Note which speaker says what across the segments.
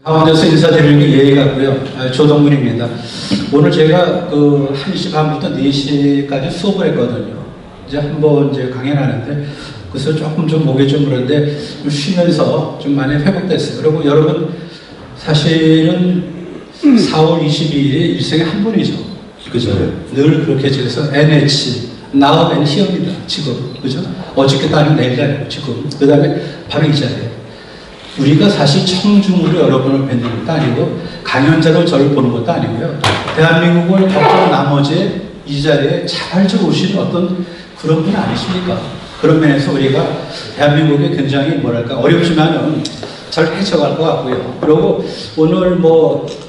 Speaker 1: 하원에서 인사드리는 게 예의 같고요. 조동근입니다. 오늘 제가 1시 반부터 4시까지 수업을 했거든요. 이제 한번 이제 강연하는데, 그래서 조금 좀 목이 좀 그런데, 좀 쉬면서 좀 많이 회복됐어요. 그리고 여러분, 사실은 4월 22일이 일생에 한 번이죠. 그죠? 늘 그렇게 해서 NH, Now and Here입니다. 지금. 그죠? 어저께도 아니고 내일 아니고 지금. 그 다음에 바로 이 자리에. 우리가 사실 청중으로 여러분을 뵙는 것도 아니고 강연자로 저를 보는 것도 아니고요. 대한민국을 덮고 나머지 이 자리에 자발적으로 오시는 어떤 그런 분 아니십니까? 그런 면에서 우리가 대한민국에 굉장히 뭐랄까 어렵지만은 잘 헤쳐갈 것 같고요. 그리고 오늘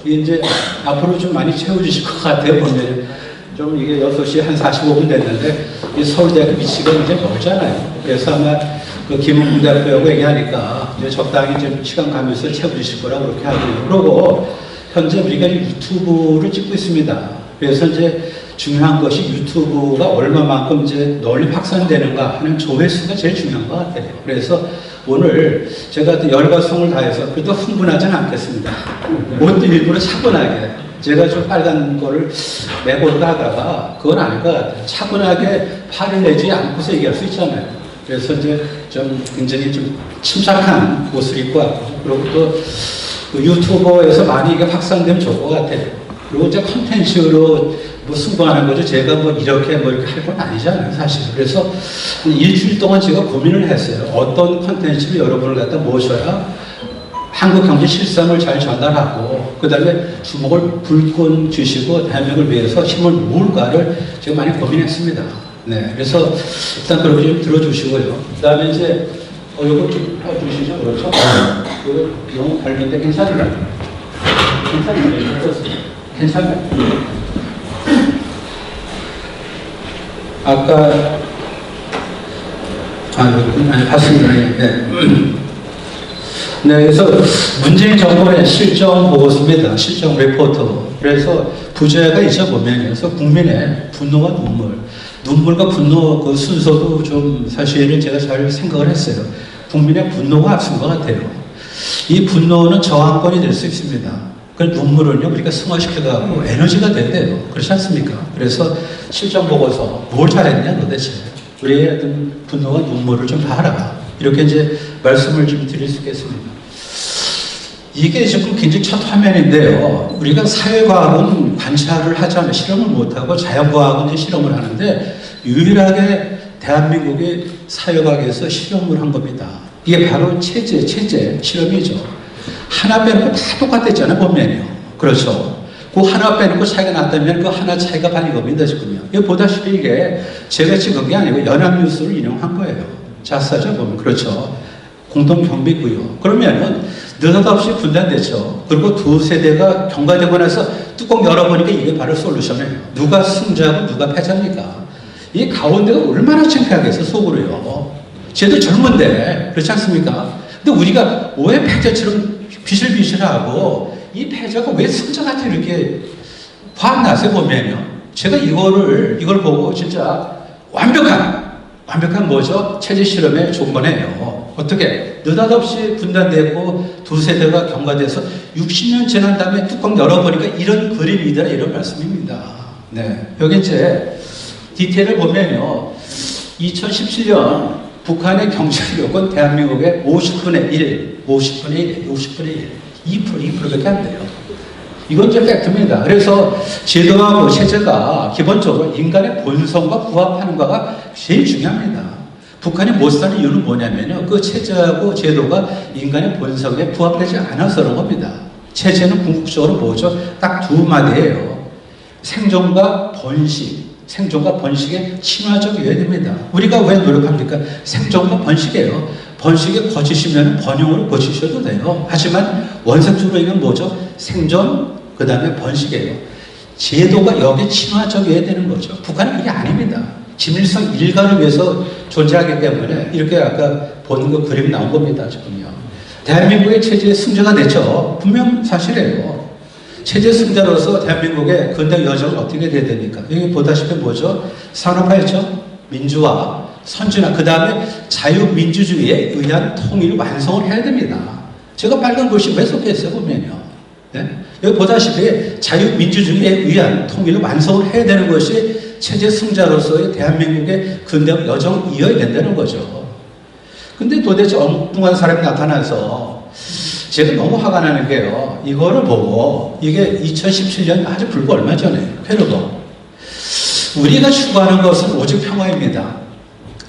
Speaker 1: 이제 앞으로 좀 많이 채워주실 것 같아요. 보면 좀 이게 6시 한 45분 됐는데 이 서울대학교 위치가 이제 멀잖아요. 그래서 아마 김은국 대표하고 얘기하니까 이제 적당히 좀 시간 가면서 채워주실 거라고 그렇게 하고요. 그리고 현재 우리가 유튜브를 찍고 있습니다. 그래서 이제 중요한 것이 유튜브가 얼마만큼 이제 널리 확산되는가 하는 조회수가 제일 중요한 것 같아요. 그래서 오늘 제가 또 열과성을 다해서 그래도 흥분하지는 않겠습니다. 못 일부러 차분하게 제가 좀 빨간 거를 내보려고 하다가 그건 아닐 것 같아요. 차분하게 화를 내지 않고서 얘기할 수 있잖아요. 그래서 이제 좀 굉장히 좀 침착한 옷을 입고 왔고, 그리고 또 유튜버에서 많이 이게 확산되면 좋을 것 같아요. 그리고 이제 컨텐츠로 승부하는 거죠. 제가 이렇게 할 건 아니잖아요, 사실. 그래서 일주일 동안 제가 고민을 했어요. 어떤 컨텐츠를 여러분을 갖다 모셔야 한국 경제 실상을 잘 전달하고, 그 다음에 주목을 불끈 주시고, 대한민국을 위해서 힘을 모을까를 제가 많이 고민했습니다. 네, 그래서 일단 그렇게 좀 들어주시고요. 그 다음에 이제, 요거 좀 해주시죠. 그렇죠? 이거 너무 밝은데 괜찮은가요? 괜찮나요? 괜찮나요? 아까, 아니, 봤습니다. 네. 네, 그래서 문재인 정부의 실정 보고서입니다. 실정 리포터. 그래서 부제가 있죠, 보면. 그래서 국민의 분노와 눈물과 분노 그 순서도 좀 사실은 제가 잘 생각을 했어요. 국민의 분노가 앞선 것 같아요. 이 분노는 저항권이 될 수 있습니다. 그 눈물은요, 우리가 승화시켜가지고 에너지가 된대요. 그렇지 않습니까? 그래서 실정 보고서 뭘 잘했냐, 도대체. 우리의 어떤 분노와 눈물을 좀 봐라. 이렇게 이제 말씀을 좀 드릴 수 있겠습니다. 이게 지금 굉장히 첫 화면인데요. 우리가 사회과학은 관찰을 하지 않으면 실험을 못하고 자연과학은 이제 실험을 하는데 유일하게 대한민국의 사회과학에서 실험을 한 겁니다. 이게 바로 체제 실험이죠. 하나 빼놓고 다 똑같았잖아요, 보면요. 그렇죠. 그 하나 빼놓고 차이가 났다면 그 하나 차이가 반이 겁니다, 지금요. 이거 보다시피 이게 제가 찍은 게 아니고 연합뉴스를 인용한 거예요. 자사죠, 보면. 그렇죠. 공동경비구요. 그러면은 느닷없이 분단됐죠. 그리고 두 세대가 경과되고 나서 뚜껑 열어보니까 이게 바로 솔루션이에요. 누가 승자고 누가 패자입니까? 이 가운데가 얼마나 창피하겠어, 속으로요. 쟤도 젊은데, 그렇지 않습니까? 근데 우리가 왜 패자처럼 비실비실하고 이 패자가 왜 승자같이 이렇게 화나서 보면요. 제가 이걸 보고 진짜 완벽한 뭐죠? 체제 실험의 조건이에요. 어떻게? 느닷없이 분단되고 두 세대가 경과돼서 60년 지난 다음에 뚜껑 열어보니까 이런 그림이더라, 이런 말씀입니다. 네. 여기 이제 디테일을 보면요. 2017년 북한의 경제력은 대한민국의 50분의 1, 2%밖에 안 돼요. 이건 이제 팩트입니다. 그래서 제도하고 체제가 기본적으로 인간의 본성과 부합하는가가 제일 중요합니다. 북한이 못 사는 이유는 뭐냐면요. 그 체제하고 제도가 인간의 본성에 부합되지 않아서 그런 겁니다. 체제는 궁극적으로 뭐죠? 딱 두 마디예요. 생존과 번식의 친화적이어야 됩니다. 우리가 왜 노력합니까? 생존과 번식이에요. 번식에 거치시면 번영으로 거치셔도 돼요. 하지만 원색적으로 이건 뭐죠? 생존, 그 다음에 번식이에요. 제도가 여기에 친화적이어야 되는 거죠. 북한은 그게 아닙니다. 김일성 일가를 위해서 존재하기 때문에 이렇게 아까 보는 그 그림 나온 겁니다, 지금요. 대한민국의 체제의 승자가 됐죠. 분명 사실이에요. 체제 승자로서 대한민국의 근대 여정은 어떻게 돼야 됩니까? 여기 보다시피 뭐죠? 산업화였죠? 민주화, 선진화, 그 다음에 자유민주주의에 의한 통일을 완성을 해야 됩니다. 제가 빨간 글씨 왜 섞여있어요, 보면요. 네? 여기 보다시피 자유민주주의에 의한 통일을 완성해야 되는 것이 체제 승자로서의 대한민국의 근대적 여정이어야 된다는 거죠. 근데 도대체 엉뚱한 사람이 나타나서 제가 너무 화가 나는 게요. 이거를 보고 이게 2017년 아주 불과 얼마 전에 페루도 우리가 추구하는 것은 오직 평화입니다.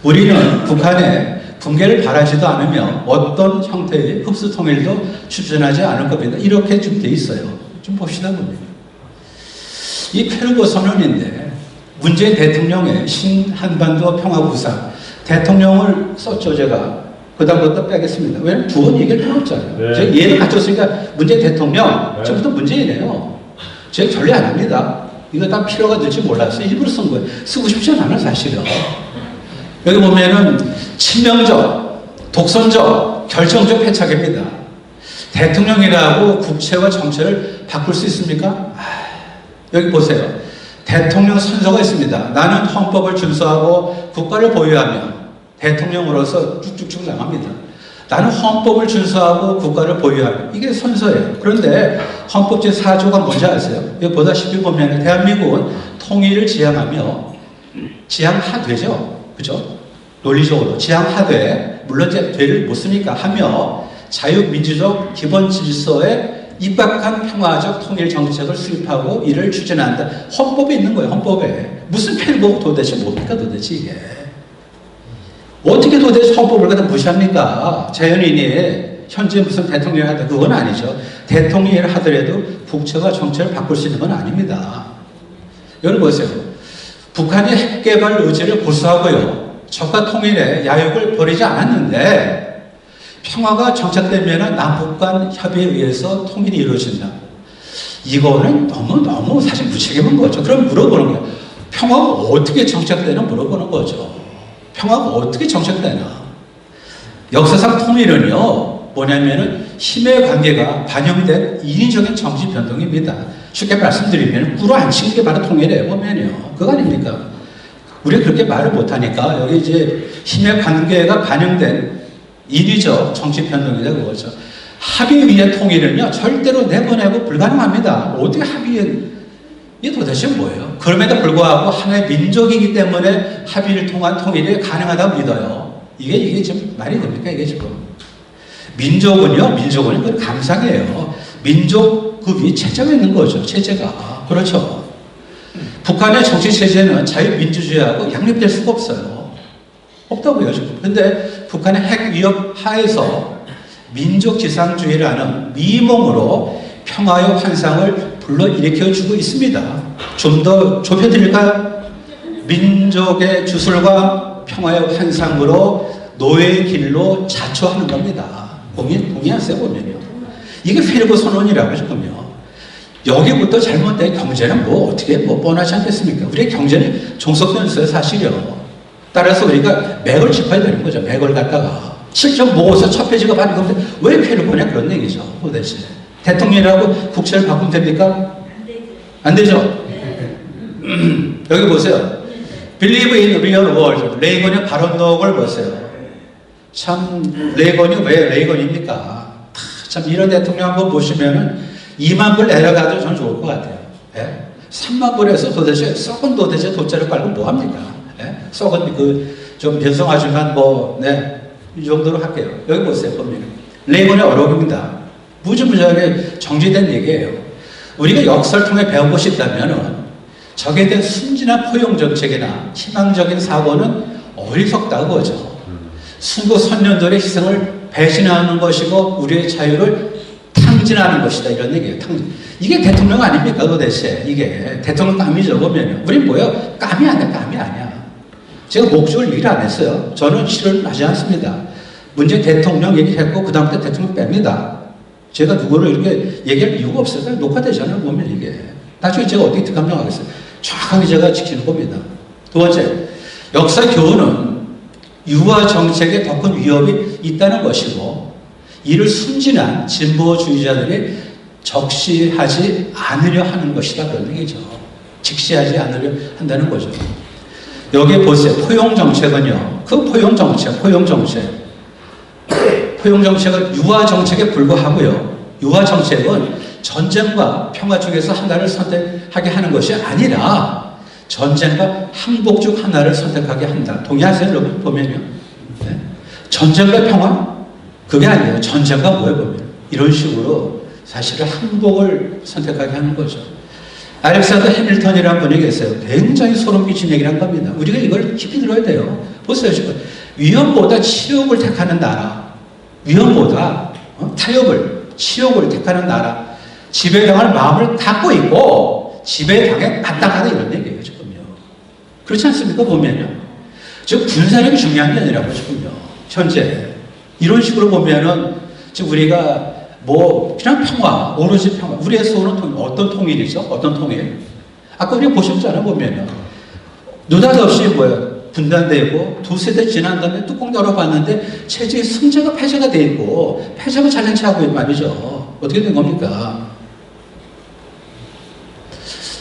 Speaker 1: 우리는 북한의 붕괴를 바라지도 않으며 어떤 형태의 흡수 통일도 추진하지 않을 겁니다. 이렇게 좀 돼 있어요. 좀 봅시다 보면. 이 페루고 선언인데 문재인 대통령의 신한반도 평화구상 대통령을 썼죠, 제가. 그 다음부터 빼겠습니다. 왜냐면 두 번 얘기할 필요 없잖아요.
Speaker 2: 네.
Speaker 1: 제가 예를 갖췄으니까 문재인 대통령,
Speaker 2: 네.
Speaker 1: 저부터 문재인이에요. 제가 전례 안 합니다. 이거 다 필요가 될지 몰라서 일부러 쓴 거예요. 쓰고 싶지 않아요, 사실은. 여기 보면은 치명적, 독선적, 결정적 패착입니다. 대통령이라고 국채와 정체를 바꿀 수 있습니까? 여기 보세요. 대통령 선서가 있습니다. 나는 헌법을 준수하고 국가를 보유하며 대통령으로서 쭉쭉쭉 나갑니다. 나는 헌법을 준수하고 국가를 보유하며 이게 선서예요. 그런데 헌법 제4조가 뭔지 아세요? 여기 보다시피 보면 대한민국은 통일을 지향하며 지향하되죠. 그죠? 논리적으로 지향하되 물론 이제 되를 못 쓰니까 하며 자유민주적 기본 질서에 입각한 평화적 통일 정책을 수립하고 이를 추진한다. 헌법에 있는 거예요. 헌법에. 무슨 페루고 도대체 뭡니까 도대체 이게. 어떻게 도대체 헌법을 갖다 무시합니까? 자연인이 현재 무슨 대통령을 하다 그건 아니죠. 대통령을 하더라도 국채가 정책을 바꿀 수 있는 건 아닙니다. 여러분 보세요. 북한이 핵개발 의지를 고수하고요. 적과 통일에 야욕을 버리지 않았는데 평화가 정착되면 남북 간 협의에 의해서 통일이 이루어진다. 이거는 너무 사실 무책임한 거죠. 그럼 물어보는 거예요. 평화가 어떻게 정착되나 물어보는 거죠. 평화가 어떻게 정착되나. 역사상 통일은요, 뭐냐면은 힘의 관계가 반영된 인위적인 정치 변동입니다. 쉽게 말씀드리면 꿇어 앉히는 게 바로 통일이에요, 보면요. 그거 아닙니까? 우리가 그렇게 말을 못하니까 여기 이제 힘의 관계가 반영된 인위적 정치 변동이다 그거죠. 합의 위의 통일은요, 절대로 내보내고 불가능합니다. 어떻게 합의에, 이게 도대체 뭐예요? 그럼에도 불구하고 하나의 민족이기 때문에 합의를 통한 통일이 가능하다고 믿어요. 이게 지금 말이 됩니까? 이게 지금. 민족은 그건 감상이에요. 민족급이 체제가 있는 거죠. 체제가. 그렇죠. 북한의 정치 체제는 자유민주주의하고 양립될 수가 없어요. 없다고요, 지금. 근데 북한의 핵 위협 하에서 민족지상주의라는 미몽으로 평화의 환상을 불러일으켜주고 있습니다. 좀 더 좁혀드릴까요? 민족의 주술과 평화의 환상으로 노예의 길로 자초하는 겁니다. 동의하세요, 보면요. 이게 페루고 선언이라고 지금요. 여기부터 잘못된 경제는 어떻게 뻔하지 않겠습니까? 우리의 경제는 종속되었어요, 사실이요. 따라서 우리가 맥을 짚어야 되는 거죠. 맥을 갖다가. 실적 모아서 첫 페이지가 바로 건데 왜 페루고냐 그런 얘기죠. 도대체. 대통령이라고 국채를 바꾸면 됩니까? 안 되죠? 여기 보세요. Believe in real world. 레이건의 발언록을 보세요. 참 레이건이 왜 레이건입니까? 참 이런 대통령 한번 보시면은 2만 불 내려가도 저는 좋을 것 같아요. 예? 3만 불에서 도대체 썩은 도대체 돗자를 깔고 뭐 합니까? 예? 썩은 좀 변성하지만 이 정도로 할게요. 여기 보세요, 보면 레이건의 어록입니다. 무지무지하게 정제된 얘기예요. 우리가 역사를 통해 배운 것이 있다면은 적에 대한 순진한 포용 정책이나 희망적인 사고는 어리석다고 하죠. 수고 선녀들의 희생을 배신하는 것이고 우리의 자유를 탕진하는 것이다 이런 얘기예요. 이게 대통령 아닙니까 도대체. 이게 대통령 감이죠 보면요. 우린 뭐예요? 감이 아니야. 감이 아니야. 제가 목적을 얘기를 안 했어요. 저는 실언 하지 않습니다. 문재인 대통령 얘기했고 그 다음부터 대통령 뺍니다. 제가 누구를 이렇게 얘기할 이유가 없어요. 녹화되잖아요 보면 이게. 나중에 제가 어떻게 감정하겠어요. 정확하게 제가 지키는 겁니다. 두 번째, 역사 교훈은 유화 정책에 더 큰 위협이 있다는 것이고 이를 순진한 진보주의자들이 적시하지 않으려 하는 것이다 그런 얘기죠. 직시하지 않으려 한다는 거죠. 여기 보세요. 포용 정책은요. 그 포용 정책 포용 정책은 유화 정책에 불과하고요. 유화 정책은 전쟁과 평화 중에서 하나를 선택하게 하는 것이 아니라 전쟁과 항복 중 하나를 선택하게 한다. 동의하세요, 여러분? 보면요. 네. 전쟁과 평화? 그게 아니에요. 전쟁과 뭐예요, 보면. 이런 식으로 사실은 항복을 선택하게 하는 거죠. 알렉산더 해밀턴이라는 분이 계세요. 굉장히 소름 끼치는 얘기를 한 겁니다. 우리가 이걸 깊이 들어야 돼요. 보세요, 지금. 위험보다 치욕을 택하는 나라. 위험보다 타협을, 치욕을 택하는 나라. 지배당할 마음을 갖고 있고 지배당에 마땅하다 이런 얘기예요, 지금요. 그렇지 않습니까? 보면요. 즉 군사력이 중요한 게 아니라고 지금요. 현재 이런 식으로 보면은 지금 우리가 뭐 그냥 평화, 오로지 평화. 우리의 소원은 어떤 통일이죠? 어떤 통일? 아까 우리가 보셨잖아요, 보면요. 느닷없이 뭐예요? 분단되고 두세 대 지난 다음에 뚜껑 열어봤는데 체제의 승자가 패자가 돼 있고 패자가 잘난체하고 있는 말이죠. 어떻게 된 겁니까?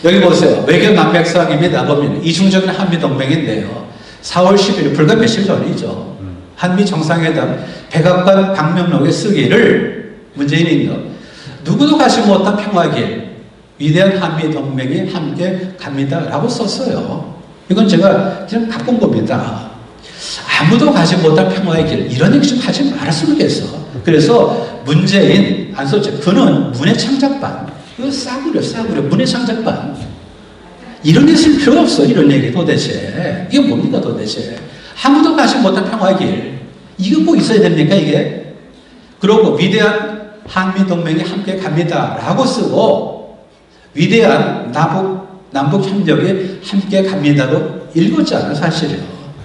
Speaker 1: 여기 보세요. 외교 난맥상입니다. 보면 이중적인 한미동맹인데요. 4월 10일 불과 며칠 전이죠. 한미 정상회담 백악관 방명록에 쓰기를 문재인이요. 누구도 가지 못한 평화길 위대한 한미동맹이 함께 갑니다라고 썼어요. 이건 제가 그냥 갖고 온 겁니다. 아무도 가지 못한 평화의 길 이런 얘기 좀 하지 말았으면 좋겠어. 그래서 문재인 안 썼죠. 그는 문의 창작반. 이거 싸구려 문의 창작반. 이런 게 있을 필요가 없어. 이런 얘기 도대체 이게 뭡니까 도대체. 아무도 가지 못한 평화의 길 이거 꼭 있어야 됩니까 이게. 그리고 위대한 한미동맹이 함께 갑니다 라고 쓰고 위대한 남북 협력이 함께 갑니다로 읽었잖아요, 사실이요.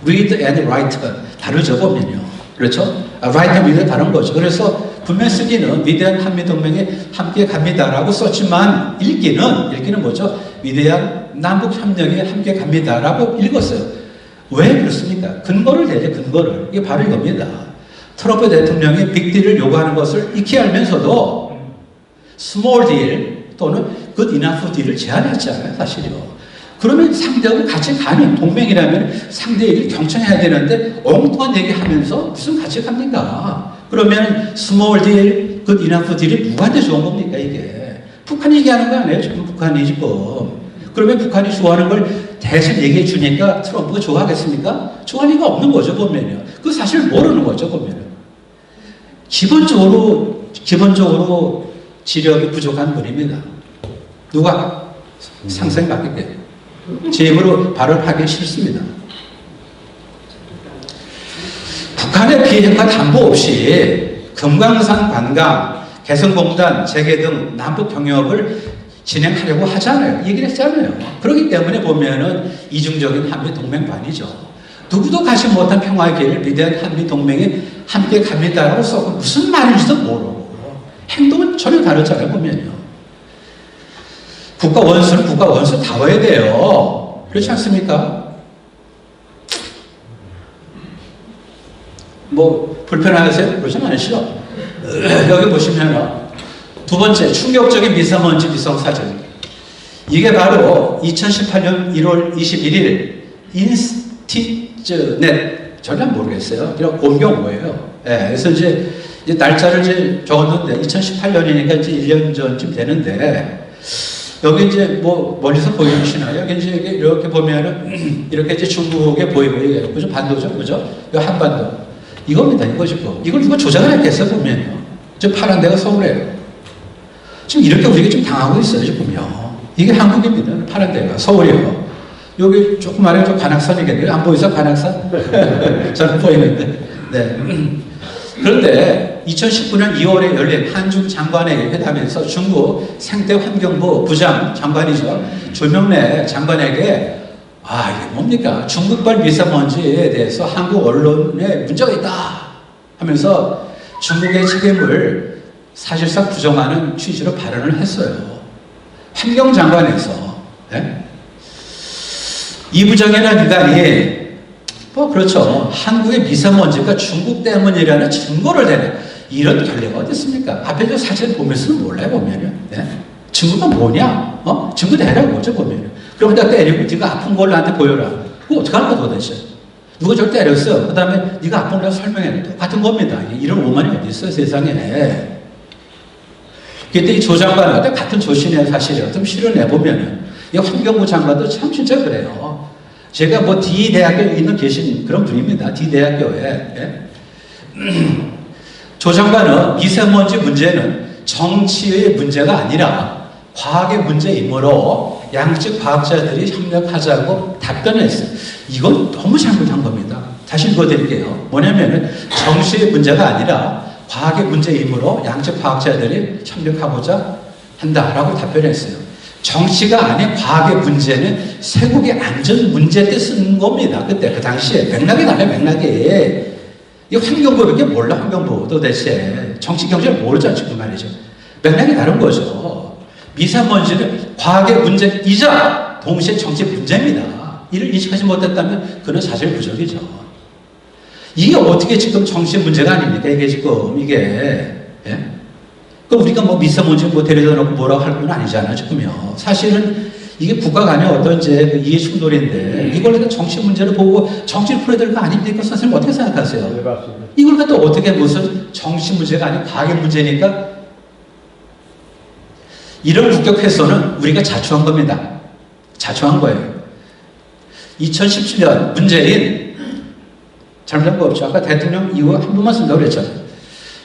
Speaker 1: read and write 다르죠, 보면요. 그렇죠? write and read 다른 거죠. 그래서 분명 쓰기는 위대한 한미동맹이 함께 갑니다라고 썼지만 읽기는 뭐죠? 위대한 남북 협력이 함께 갑니다라고 읽었어요. 왜 그렇습니까? 근거를 대죠, 근거를. 이게 바로 이겁니다. 트럼프 대통령이 빅딜을 요구하는 것을 익히 알면서도 스몰 딜 또는 good enough 딜을 제안했잖아요, 사실이요. 그러면 상대하고 같이 가는 동맹이라면 상대 얘기를 경청해야 되는데 엉뚱한 얘기하면서 무슨 같이 갑니까? 그러면 스몰 딜, good enough 딜이 누구한테 좋은 겁니까 이게? 북한 얘기하는 거 아니에요? 지금 북한이 지금. 그러면 북한이 좋아하는 걸 대신 얘기해 주니까 트럼프가 좋아하겠습니까? 좋아할 리가 없는 거죠, 보면요. 그 사실 모르는 거죠, 보면요. 기본적으로 지력이 부족한 분입니다. 누가? 상상이 바뀌게. 제 입으로 발언하기 싫습니다. 북한의 비핵화 담보 없이 금강산 관광, 개성공단 재개 등 남북 경협을 진행하려고 하잖아요. 얘기를 했잖아요. 그렇기 때문에 보면은 이중적인 한미 동맹반이죠. 누구도 가지 못한 평화의 길, 위대한 한미 동맹이 함께 갑니다라고 써고 무슨 말인지도 모르고 행동은 전혀 다르잖아요, 보면요. 국가 원수는 국가 원수다워야 돼요. 그렇지 않습니까? 뭐 불편하세요? 그러진 않으시죠? 여기 보시면 두 번째 충격적인 미세먼지 위성사진. 이게 바로 2018년 1월 21일 인스티즈넷 전혀 모르겠어요. 이런 공병호예요. 예, 그래서 이제 날짜를 이제 적었는데 2018년이니까 이제 1년 전쯤 되는데 여기 이제 뭐 멀리서 보이시나요? 여기 이제 이렇게 보면은 이렇게 이제 중국에 보이고 이게 그죠? 반도죠, 그죠? 이 한반도 이겁니다. 이거죠. 이걸 누가 조작을 했겠어요? 보면요. 저 파란 데가 서울이에요. 지금 이렇게 우리가 좀 당하고 있어요, 지금요. 이게 한국입니다. 파란 데가 서울이에요. 여기 조그마한 저 관악산이겠네요. 안 보이세요, 관악산? 저는 보이는데. 네. 그런데 2019년 2월에 열린 한중 장관회의 회담에서 중국 생태환경부 부장 장관이죠. 조명래 장관에게 이게 뭡니까? 중국발 미세먼지에 대해서 한국 언론에 문제가 있다 하면서 중국의 책임을 사실상 부정하는 취지로 발언을 했어요. 환경장관에서. 네? 이 부장이라는 인간이 그렇죠. 한국의 미세먼지가 중국 때문이라는 증거를 대는 이런 결례가 어디 있습니까? 앞에 저 사진 보면서는 몰라요, 보면은. 네? 증거가 뭐냐? 증거 대라고 뭐죠, 보면은. 그럼 나 때리고 네가 아픈 걸 나한테 보여라. 그거 어떡하는 거야, 도대체? 누가 저를 때렸어. 그 다음에 네가 아픈 걸 설명해. 똑같은 겁니다. 이런 오만이 어디 있어요, 세상에. 그때 이 조 장관한테 같은 조신의 사실이에요. 좀 실현해보면은. 이 환경부 장관도 참 진짜 그래요. 제가 뭐 D대학교에 있는 계신 그런 분입니다. D대학교에. 예? 조 장관은 미세먼지 문제는 정치의 문제가 아니라 과학의 문제이므로 양측 과학자들이 협력하자고 답변했어요. 이건 너무 잘못한 겁니다. 다시 읽어드릴게요. 뭐냐면은 정치의 문제가 아니라 과학의 문제이므로 양측 과학자들이 협력하고자 한다라고 답변했어요. 정치가 아닌 과학의 문제는 세국의 안전 문제 때 쓴 겁니다. 그때 그 당시에 맥락이 달라요. 맥락이. 이 환경부 이게 몰라 환경부 도대체 정치 경제를 모르잖아 지금 말이죠. 맥락이 다른 거죠. 미세먼지는 과학의 문제이자 동시에 정치 문제입니다. 이를 인식하지 못했다면 그는 사실 부적이죠. 이게 어떻게 지금 정치 문제가 아닙니까? 이게 지금 이게 예? 그럼 우리가 뭐 미세먼지 뭐 데려다 놓고 뭐라고 할 건 아니잖아요 지금요. 사실은 이게 국가 간의 어떤 이제 이해 충돌인데 이걸 갖다 정치 문제를 보고 정치를 풀어야 될 거 아닙니까? 선생님 어떻게 생각하세요?
Speaker 2: 네, 맞습니다.
Speaker 1: 이걸 갖다 어떻게 무슨 정치 문제가 아니고 과학의 문제니까 이런 국격 훼손은 우리가 자초한 겁니다. 자초한 거예요. 2017년 문재인 잘못한 거 없죠. 아까 대통령 이후 한 번만 쓴다고 그랬잖아요.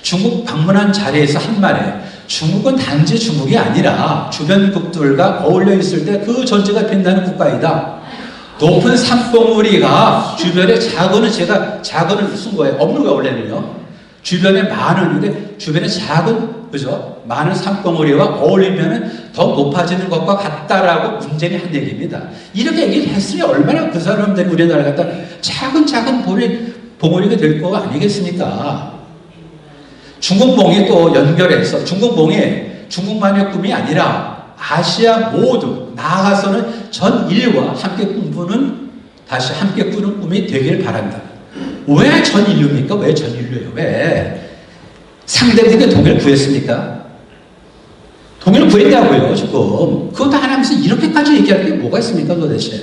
Speaker 1: 중국 방문한 자리에서 한 말에 중국은 단지 중국이 아니라 주변국들과 어울려 있을 때 그 전제가 빛나는 국가이다. 높은 산봉우리가 주변에 작은은 제가 작은을 쓴 거예요. 없는 거예요 원래는요. 주변에 많은 근데 주변에 작은 그죠? 많은 산봉우리와 어울리면은 더 높아지는 것과 같다라고 문재인이 한 얘기입니다. 이렇게 얘기를 했으니 얼마나 그 사람들이 우리나라 갖다 작은 봉우리가 될 거 아니겠습니까? 중국몽이 또 연결해서 중국몽이 중국만의 꿈이 아니라 아시아 모두 나아가서는 전 인류와 함께 꿈꾸는 다시 함께 꾸는 꿈이 되길 바란다. 왜 전 인류입니까? 왜 전 인류예요? 왜? 상대국이 동해를 구했습니까? 동해를 구했냐고요 지금. 그것도 하나면서 이렇게까지 얘기할 게 뭐가 있습니까 도대체?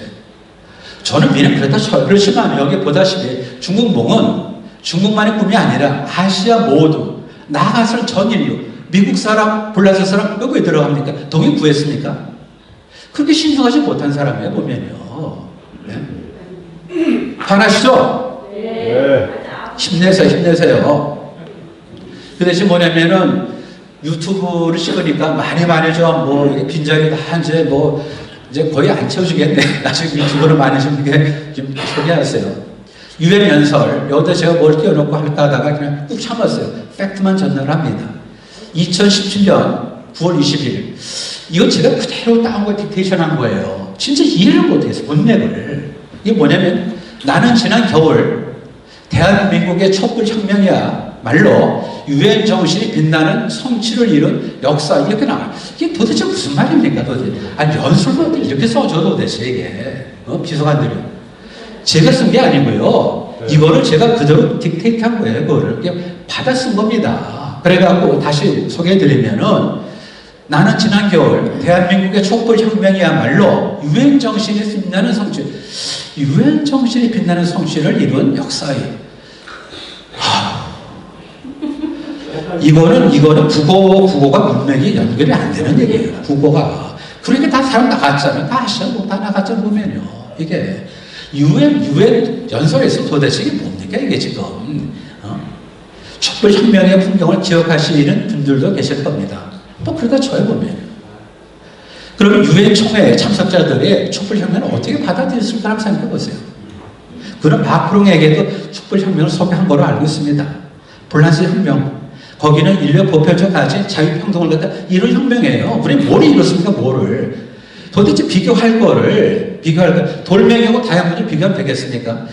Speaker 1: 저는 미래 그렇지만 여기 보다시피 중국몽은 중국만의 꿈이 아니라 아시아 모두 나아가서는 전 인류, 미국 사람, 브라질 사람 왜 들어갑니까? 동해 구했습니까? 그렇게 신중하지 못한 사람이에요 보면요. 네? 화나시죠?
Speaker 2: 네.
Speaker 1: 힘내세요. 그 대신 뭐냐면은 유튜브를 찍으니까 많이 좀 뭐 빈자리 다 이제 거의 안 채워주겠네. 나중에 유튜브를 많이 좀 소개하세요. 유엔 연설, 여기다 제가 뭘 띄워놓고 할까 하다가 그냥 꾹 참았어요. 팩트만 전달합니다. 2017년 9월 20일. 이건 제가 그대로 따온 거 딕테이션 한 거예요. 진짜 이해를 못했어요. 문맥을. 이게 뭐냐면 나는 지난 겨울 대한민국의 촛불혁명이야 말로 유엔 정신이 빛나는 성취를 이룬 역사 이렇게 나와요. 이게 도대체 무슨 말입니까 도대체? 아니 연설도 이렇게 써줘 도대체 이게 비서관들이. 제가 쓴 게 아니고요.
Speaker 2: 네.
Speaker 1: 이거를 제가 그대로 딕테이트한 거예요. 그거를 그냥 받아 쓴 겁니다. 그래갖고 다시 소개해드리면은 나는 지난 겨울 대한민국의 촛불혁명이야말로 유엔 정신이 빛나는 성취, 유엔 정신이 빛나는 성취를 이룬 역사에 이거는 국어가 문맥이 연결이 안 되는 얘기예요. 국어가. 그러니까 다 사람 나갔잖아요. 다 아시아고 다 나갔잖아요. 보면요. 이게 유엔 연설에서 도대체 이게 뭡니까 이게 지금 촛불혁명의 풍경을 기억하시는 분들도 계실 겁니다. 또 그러다 저에 보면 그러면 유엔 총회 참석자들의 촛불혁명을 어떻게 받아들였을까 한번 생각해 보세요. 그런 마크롱에게도 촛불혁명을 소개한 거로 알고 있습니다. 프랑스 혁명 거기는 인류 보편적 가치 자유평등을 갖다 이런 혁명이에요. 우리 뭘 이뤘습니까? 뭐를 도대체 비교할 거를 돌멩이하고 다이아몬드를 비교하면 되겠습니까?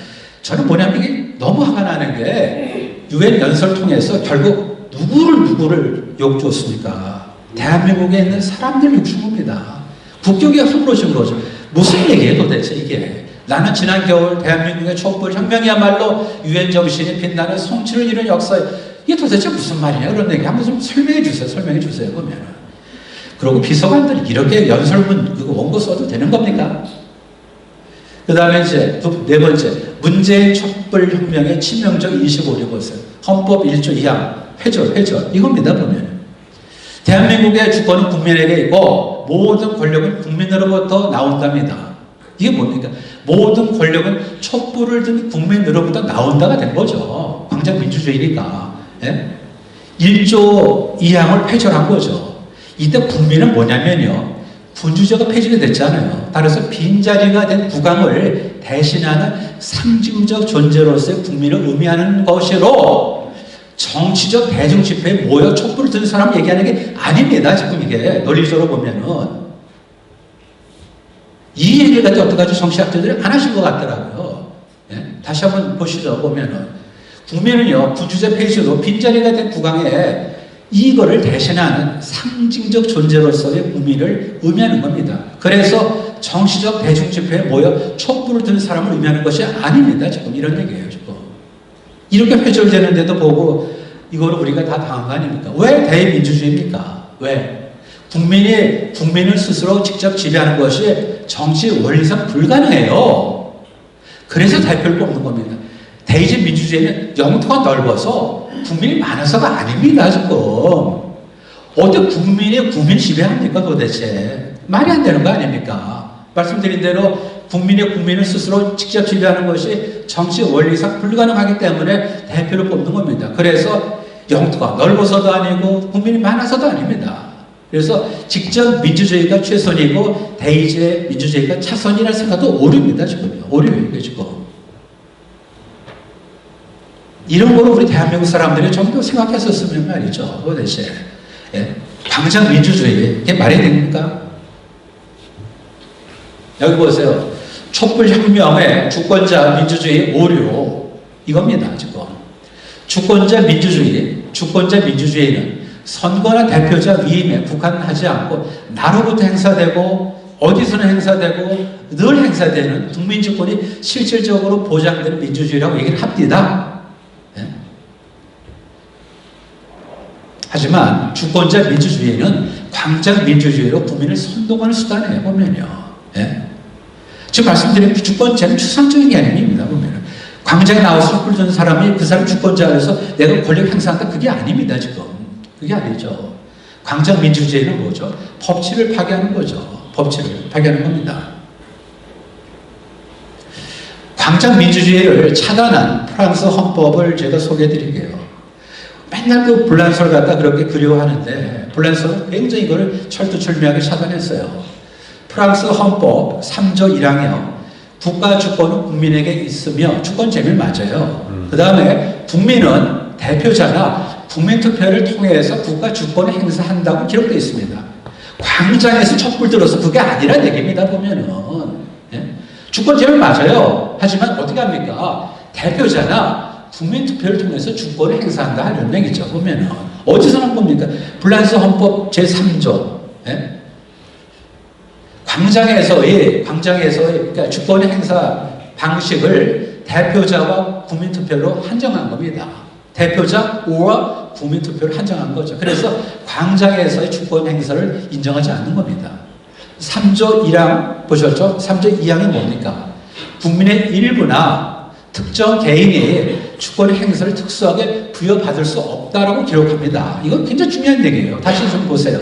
Speaker 1: 저는 뭐냐면 이게 너무 화가 나는 게 유엔 연설 통해서 결국 누구를 욕줬습니까? 대한민국에 있는 사람들 욕준 겁니다. 국격이 허물어진 거죠. 무슨 얘기예요 도대체 이게? 나는 지난 겨울 대한민국의 촛불혁명이야말로 유엔 정신이 빛나는 성취를 이룬 역사에 이게 도대체 무슨 말이냐 그런 얘기 한번 좀 설명해 주세요 보면은. 그리고 비서관들이 이렇게 연설문 그거 원고 써도 되는 겁니까? 그 다음에 이제 네 번째 문재인 촛불혁명의 치명적 인식 오류 보세요. 헌법 1조 2항 회절 이겁니다 보면. 대한민국의 주권은 국민에게 있고 모든 권력은 국민으로부터 나온답니다. 이게 뭡니까? 모든 권력은 촛불을 든 국민으로부터 나온다가 된 거죠. 광장민주주의니까. 예? 1조 2항을 폐절한 거죠. 이때 국민은 뭐냐면요. 군주제가 폐지가 됐잖아요. 따라서 빈자리가 된 국왕을 대신하는 상징적 존재로서의 국민을 의미하는 것으로 정치적 대중 집회에 모여 촛불을 든 사람 얘기하는 게 아닙니다. 지금 이게 논리적으로 보면은. 이 얘기를 가지고 어떡하지 정치학자들이 안 하신 것 같더라고요. 예? 다시 한번 보시죠. 보면은. 국민은요, 군주제 폐지로 빈자리가 된 국왕에 이거를 대신하는 상징적 존재로서의 국민을 의미하는 겁니다. 그래서 정치적 대중 집회에 모여 촛불을 든 사람을 의미하는 것이 아닙니다. 지금 이런 얘기예요. 지금. 이렇게 회절되는데도 보고 이거를 우리가 다 당한 거 아닙니까? 왜 대의민주주의입니까? 왜? 국민이 국민을 스스로 직접 지배하는 것이 정치 원리상 불가능해요. 그래서 대표를 뽑는 겁니다. 대의적 민주주의는 영토가 넓어서 국민이 많아서가 아닙니다. 지금. 어떻게 국민이 국민 지배합니까 도대체? 말이 안 되는 거 아닙니까? 말씀드린 대로 국민이 국민을 스스로 직접 지배하는 것이 정치 원리상 불가능하기 때문에 대표를 뽑는 겁니다. 그래서 영토가 넓어서도 아니고 국민이 많아서도 아닙니다. 그래서 직접 민주주의가 최선이고 대의제 민주주의가 차선이라는 생각도 오류입니다. 지금요. 오류예요. 지금. 이런 거를 우리 대한민국 사람들이 좀 더 생각했었으면 말이죠. 도대체. 예. 광장 민주주의. 이게 말이 됩니까? 여기 보세요. 촛불혁명의 주권자 민주주의 오류. 이겁니다. 지금. 주권자 민주주의는 선거나 대표자 위임에 국한하지 않고 나로부터 행사되고 어디서는 행사되고 늘 행사되는 국민주권이 실질적으로 보장되는 민주주의라고 얘기를 합니다. 하지만 주권자 민주주의는 광장 민주주의로 국민을 선동하는 수단이에요. 보면요. 예? 지금 말씀드린 주권자는 추상적인 개념입니다. 보면은 광장에 나와서 촛불 든 사람이 그 사람 주권자라서 내가 권력 행사한다 그게 아닙니다. 지금 그게 아니죠. 광장 민주주의는 뭐죠? 법치를 파괴하는 거죠. 법치를 파괴하는 겁니다. 광장 민주주의를 차단한 프랑스 헌법을 제가 소개해드릴게요. 맨날 그 불란서를 갖다 그렇게 그리워하는데 불란서는 굉장히 이걸 철두철미하게 차단했어요. 프랑스 헌법 3조 1항이요. 국가 주권은 국민에게 있으며 주권 재밀 맞아요. 그 다음에 국민은 대표자나 국민투표를 통해서 국가 주권을 행사한다고 기록되어 있습니다. 광장에서 촛불 들어서 그게 아니란 얘기입니다. 보면은. 예? 주권 재밀 맞아요. 하지만 어떻게 합니까? 대표자나 국민투표를 통해서 주권을 행사한다 하는 얘기죠. 보면은 어디서 난 겁니까? 불란서 헌법 제3조. 예? 광장에서의 그러니까 주권의 행사 방식을 대표자와 국민투표로 한정한 겁니다. 대표자와 국민투표를 한정한 거죠. 그래서 광장에서의 주권 행사를 인정하지 않는 겁니다. 3조 1항 보셨죠? 3조 2항이 뭡니까? 국민의 일부나 특정 개인이 주권 행사를 특수하게 부여받을 수 없다라고 기록합니다. 이건 굉장히 중요한 얘기예요. 다시 좀 보세요.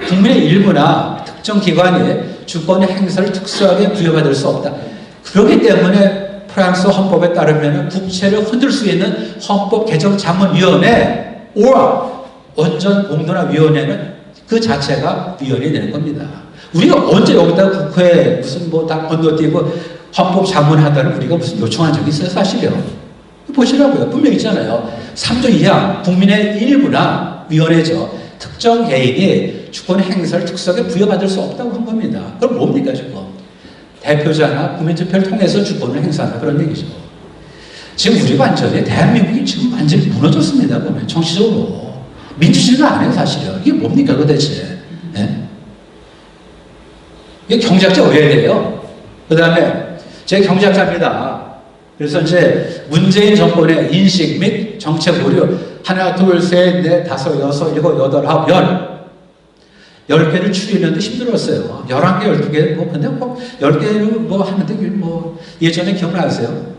Speaker 1: 국민의 일부나 특정 기관이 주권의 행사를 특수하게 부여받을 수 없다. 그렇기 때문에 프랑스 헌법에 따르면 국채를 흔들 수 있는 헌법 개정 자문위원회 원전 공론화위원회는 그 자체가 위원이 되는 겁니다. 우리가 언제 여기다 국회에 무슨 다 건너뛰고 헌법 자문하다를 우리가 무슨 요청한 적이 있어요? 사실이요. 보시라고요. 분명히 있잖아요. 3조 2항 국민의 일부나 위원회죠. 특정 개인이 주권 행사를 특수하게 부여받을 수 없다고 한 겁니다. 그럼 뭡니까 지금? 대표자나 국민투표를 통해서 주권을 행사한다 그런 얘기죠. 지금 우리 완전히 대한민국이 지금 완전히 무너졌습니다. 보면 정치적으로 민주주의가 아니에요 사실은. 이게 뭡니까 도대체? 예? 이게 경제학자 오해야 돼요. 그 다음에 제 경제학자입니다. 그래서 이제 문재인 정권의 인식 및 정책 오류 하나, 둘, 셋, 넷, 다섯, 여섯, 일곱, 여덟, 아홉, 열 10개를 추리는데 힘들었어요. 11개, 12개, 뭐, 근데 뭐, 10개를 뭐 하는데, 뭐, 예전에 기억나세요?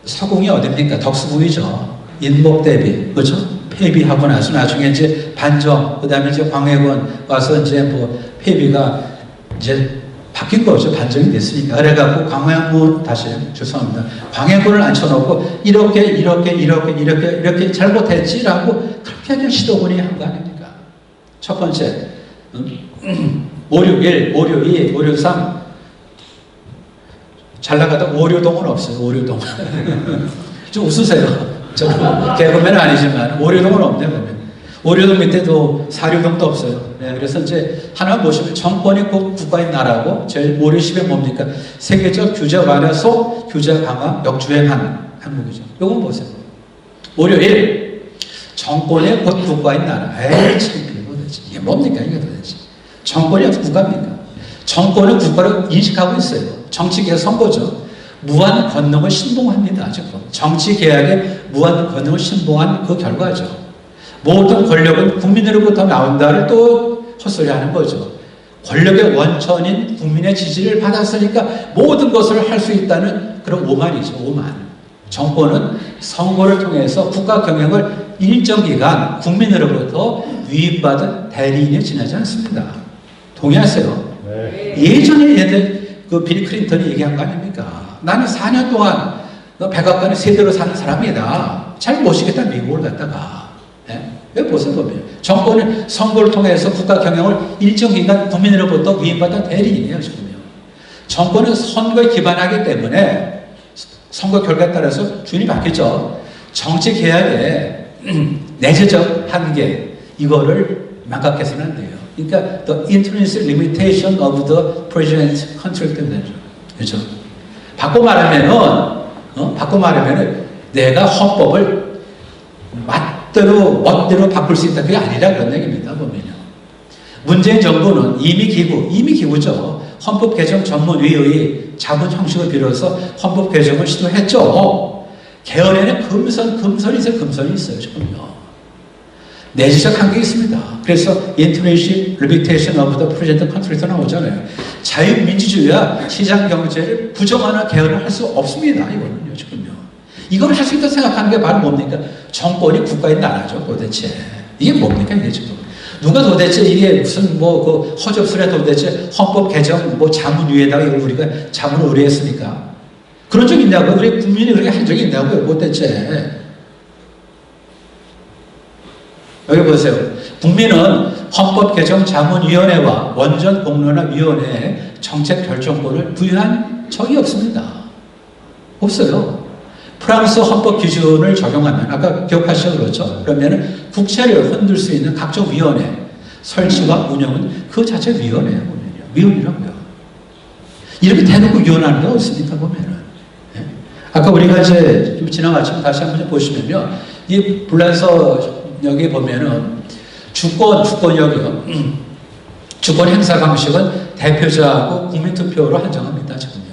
Speaker 1: 서궁이 어딥니까? 덕수궁이죠. 인목대비, 그죠? 폐비하고 나서 나중에 이제 반정, 그 다음에 이제 광해군 와서 이제 뭐, 폐비가 이제 바뀐 거죠. 반정이 됐으니까. 그래갖고 광해군, 다시 죄송합니다. 광해군을 앉혀놓고, 이렇게 잘못했지라고 그렇게 그냥 시도군이 한 거 아닙니까? 첫 번째, 561, 562, 563. 잘 나가다 오류동은 없어요. 오류동. 좀 웃으세요. 저 개그맨은 아니지만 오류동은 없네요. 보면. 오류동 밑에도 사류동도 없어요. 네, 그래서 이제 하나 보시면 정권이 곧 국가의 나라고 제일 오류십에 뭡니까? 세계적 규제 완화 속 규제 강화 역주행한 한국이죠. 요건 보세요. 오류 1. 정권이 곧 국가의 나라. 에이 참 도대체 이게 뭡니까 이게 도대체. 정권이 국가입니까? 정권은 국가를 인식하고 있어요. 정치개혁 선거죠. 무한 권능을 신봉합니다. 지금 정치개혁에 무한 권능을 신봉한 그 결과죠. 모든 권력은 국민으로부터 나온다를 또 헛소리하는 거죠. 권력의 원천인 국민의 지지를 받았으니까 모든 것을 할 수 있다는 그런 오만이죠. 오만. 정권은 선거를 통해서 국가 경영을 일정 기간 국민으로부터 위임받은 대리인에 지나지 않습니다. 동의하세요? 네. 예전에 얘들 그 빌 클린턴이 얘기한 거 아닙니까? 나는 4년 동안 너 백악관에 세대로 사는 사람이다. 잘 모시겠다 미국을 갔다가. 네? 여기 보세요 보면 정권은 선거를 통해서 국가 경영을 일정 기간 국민으로부터 위임받은 대리인이에요 지금요. 정권은 선거에 기반하기 때문에 선거 결과에 따라서 주인이 바뀌죠. 정치 개혁의 내재적 한계 이거를 망각해서는 안 돼요. 그러니까 the intrinsic limitation of the president's contract measure. 그렇죠? 바꿔 말하면은 내가 헌법을 멋대로 바꿀 수 있다. 그게 아니라 그런 얘기입니다. 보면요. 문재인 정부는 이미 기구죠. 헌법 개정 전문위의 자문 형식을 빌어서 헌법 개정을 시도했죠. 개헌에는 금선이 있어요. 지금요. 내재적 한계가 있습니다. 그래서 intrinsic limitation of the present contract 나오잖아요. 자유민주주의와 시장경제를 부정하는 개헌을 할 수 없습니다. 이거는요, 지금요. 이걸 할 수 있다고 생각하는 게 바로 뭡니까? 정권이 국가의 나라죠, 도대체. 이게 뭡니까, 이게 지금. 누가 도대체 이게 무슨 그 허접스레 도대체 헌법 개정 자문위에다가 이걸 우리가 자문을 의뢰했습니까? 그런 적 있냐고요? 우리 국민이 그렇게 한 적이 있냐고요, 도대체. 여기 보세요. 국민은 헌법 개정 자문위원회와 원전 공론화위원회에 정책 결정권을 부여한 적이 없습니다. 없어요. 프랑스 헌법 기준을 적용하면 아까 기억하시죠? 그렇죠? 그러면 국채를 흔들 수 있는 각종 위원회 설치와 운영은 그 자체 위원회예요. 위원이라고요. 이렇게 대놓고 위원하는 게 없습니까? 보면은. 네? 아까 우리가 이제 좀 지나갔지만 다시 한번 보시면요. 이 불란서 여기 보면은 주권력이요. 주권 행사 방식은 대표자하고 국민투표로 한정합니다. 지금요.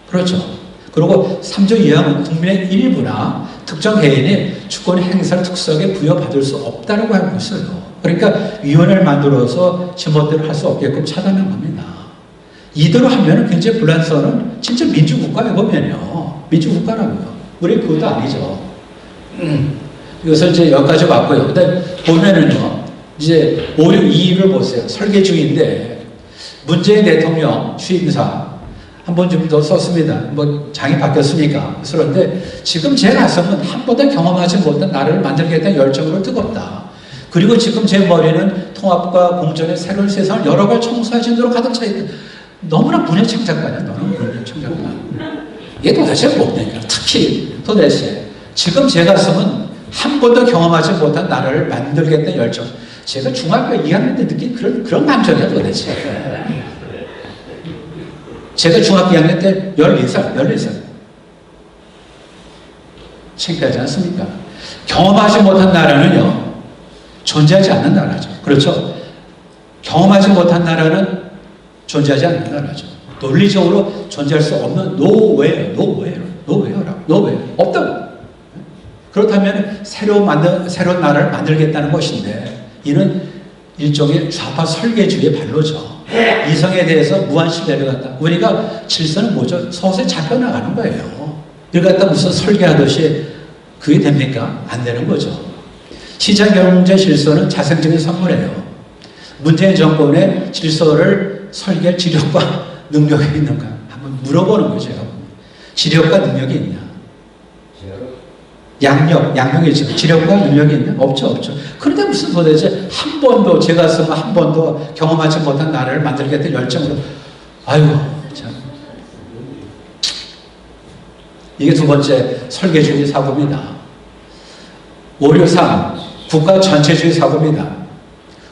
Speaker 1: 그렇죠. 그리고 3조 2항은 국민의 일부나 특정 개인이 주권 행사를 특수하게 부여받을 수 없다고 알고 있어요. 그러니까 위원회를 만들어서 지멋대로 할 수 없게끔 차단한 겁니다. 이대로 하면은 굉장히 불란서는 진짜 민주국가에 보면요. 민주국가라고요. 우리 그것도 아니죠. 이것을 이제 여기까지 왔고요. 근데 보면은요. 이제 562를 보세요. 설계주의인데 문재인 대통령 취임사 한 번 좀 더 썼습니다. 장이 바뀌었으니까. 그런데 지금 제 가슴은 한 번도 경험하지 못한 나라를 만들겠다는 열정으로 뜨겁다. 그리고 지금 제 머리는 통합과 공존의 새로운 세상을 여러 번 청소하신 대로 가득 차 있다. 너무나 문예창작가냐, 너는 문예창작가. 이게 도대체 뭡니까? 특히 도대체 지금 제 가슴은 한 번도 경험하지 못한 나라를 만들겠다는 열정. 제가 중학교 2학년 때 느낀 그런 감정이야, 도대체. 제가 중학교 2학년 때 14살. 창피하지 않습니까? 경험하지 못한 나라는요, 존재하지 않는 나라죠. 그렇죠? 경험하지 못한 나라는 존재하지 않는 나라죠. 논리적으로 존재할 수 없는 노웨어라고. 없다고. 그렇다면 새로운 나라를 만들겠다는 것인데, 이는 일종의 좌파 설계주의 발로죠. 이성에 대해서 무한 신뢰를 갖다. 우리가 질서는 뭐죠? 서서히 잡혀나가는 거예요. 이걸 갖다 무슨 설계하듯이 그게 됩니까? 안 되는 거죠. 시장경제 질서는 자생적인 선물이에요. 문재인 정권의 질서를 설계할 지력과 능력이 있는가? 한번 물어보는 거죠. 지력과 능력이 있냐? 양력이 지금 지력과 능력이 있냐? 없죠. 그런데 무슨 도대체 한 번도 제가 쓰면 한 번도 경험하지 못한 나라를 만들겠다는 열정으로 아이고 참 이게 두 번째 설계주의 사고입니다. 563 국가 전체주의 사고입니다.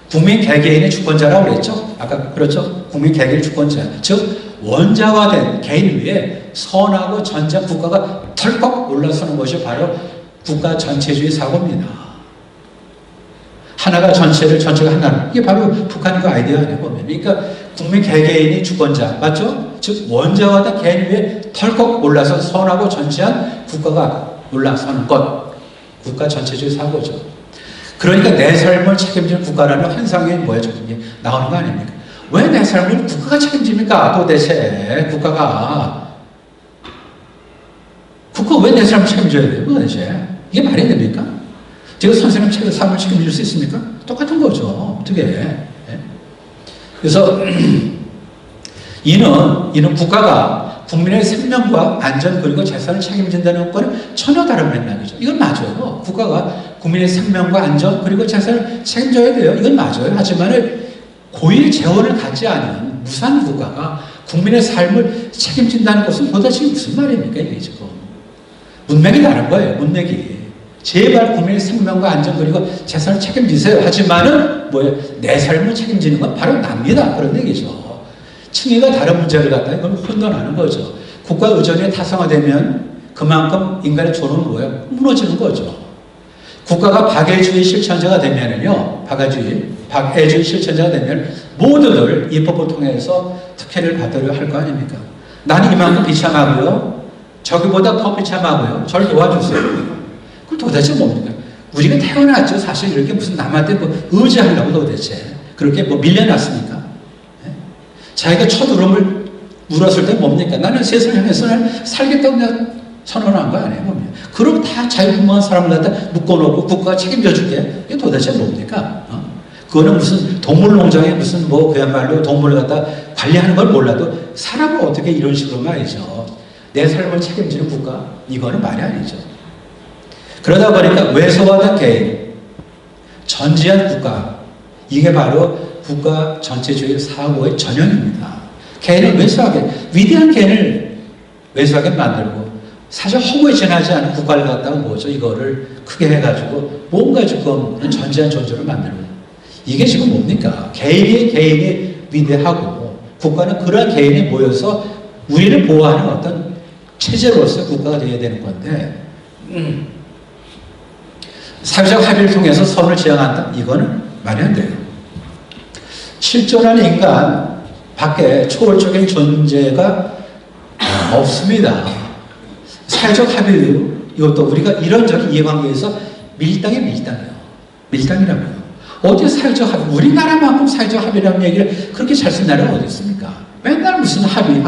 Speaker 1: 국민 개개인의 주권자라고 그랬죠. 아까 그렇죠. 국민 개개인의 주권자 즉 원자화된 개인 위에 선하고 전자 국가가 털컥 올라서는 것이 바로 국가 전체주의 사고입니다. 하나가 전체를, 전체가 하나를. 이게 바로 북한의 그 아이디어 아니에요, 보면. 그러니까 국민 개개인이 주권자, 맞죠? 즉, 원자화된 개인 위에 털컥 올라서 선하고 전체한 국가가 올라서는 것. 국가 전체주의 사고죠. 그러니까 내 삶을 책임지는 국가라는 환상이 뭐예요? 저기 나오는 거 아닙니까? 왜 내 삶을 국가가 책임집니까? 도대체 국가가 왜 내 삶을 책임져야 돼요? 도대체 이게 말이 됩니까? 제가 선생님 삶을 책임질 수 있습니까? 똑같은 거죠. 어떻게 해? 그래서 이는 국가가 국민의 생명과 안전 그리고 재산을 책임진다는 것과는 전혀 다른 맥락이죠. 이건 맞아요. 국가가 국민의 생명과 안전 그리고 재산을 책임져야 돼요. 이건 맞아요. 하지만 고일 재원을 갖지 않은 무산 국가가 국민의 삶을 책임진다는 것은 도대체 무슨 말입니까? 이게 지금 문맥이 다른 거예요. 문맥이 제발 국민의 생명과 안전 그리고 재산을 책임지세요. 하지만은 뭐예요? 내 삶을 책임지는 건 바로 납니다. 그런 얘기죠. 층위가 다른 문제를 갖다 이걸 혼돈하는 거죠. 국가 의존이 타성화되면 그만큼 인간의 존엄은 뭐예요? 무너지는 거죠. 국가가 박애주의 실천자가 되면은요, 박애주의 실천자가 되면 모두들 입법을 통해서 특혜를 받으려 할 거 아닙니까? 나는 이만큼 비참하고요, 저기보다 더 비참하고요, 저를 도와주세요. 그럼 도대체 뭡니까? 우리가 태어났죠. 사실 이렇게 무슨 남한테 뭐 의지하려고 도대체 그렇게 뭐 밀려났습니까? 네? 자기가 첫 울음을 울었을 때 뭡니까? 나는 세상을 향해서 살겠다고 그냥 선언한 거 아니에요, 보면. 그럼 다 자유분방한 사람을 갖다 묶어놓고 국가가 책임져 줄게. 이게 도대체 뭡니까? 그거는 무슨 동물농장에 무슨 뭐 그야말로 동물을 갖다 관리하는 걸 몰라도 사람을 어떻게 이런 식으로 말이죠. 내 삶을 책임지는 국가? 이거는 말이 아니죠. 그러다 보니까 외소화된 개인, 전지한 국가, 이게 바로 국가 전체주의 사고의 전형입니다. 개인을 외소하게, 위대한 개인을 외소하게 만들고 사실 허구에 지나지 않은 국가를 갖다가 뭐죠? 이거를 크게 해가지고 뭔가 조금 전지한 존재를 만들고 이게 지금 뭡니까? 개인이 위대하고 국가는 그러한 개인이 모여서 우리를 보호하는 어떤 체제로서 국가가 되어야 되는 건데 사회적 합의를 통해서 선을 지향한다? 이거는 말이 안 돼요. 실존하는 인간 밖에 초월적인 존재가 없습니다. 사회적 합의, 이것도 우리가 이런저런 이해관계에서 밀당이에요. 밀당이라고요. 어디 사회적 합의, 우리나라만큼 사회적 합의라는 얘기를 그렇게 잘 쓴 나라가 어디 있습니까? 맨날 무슨 합의.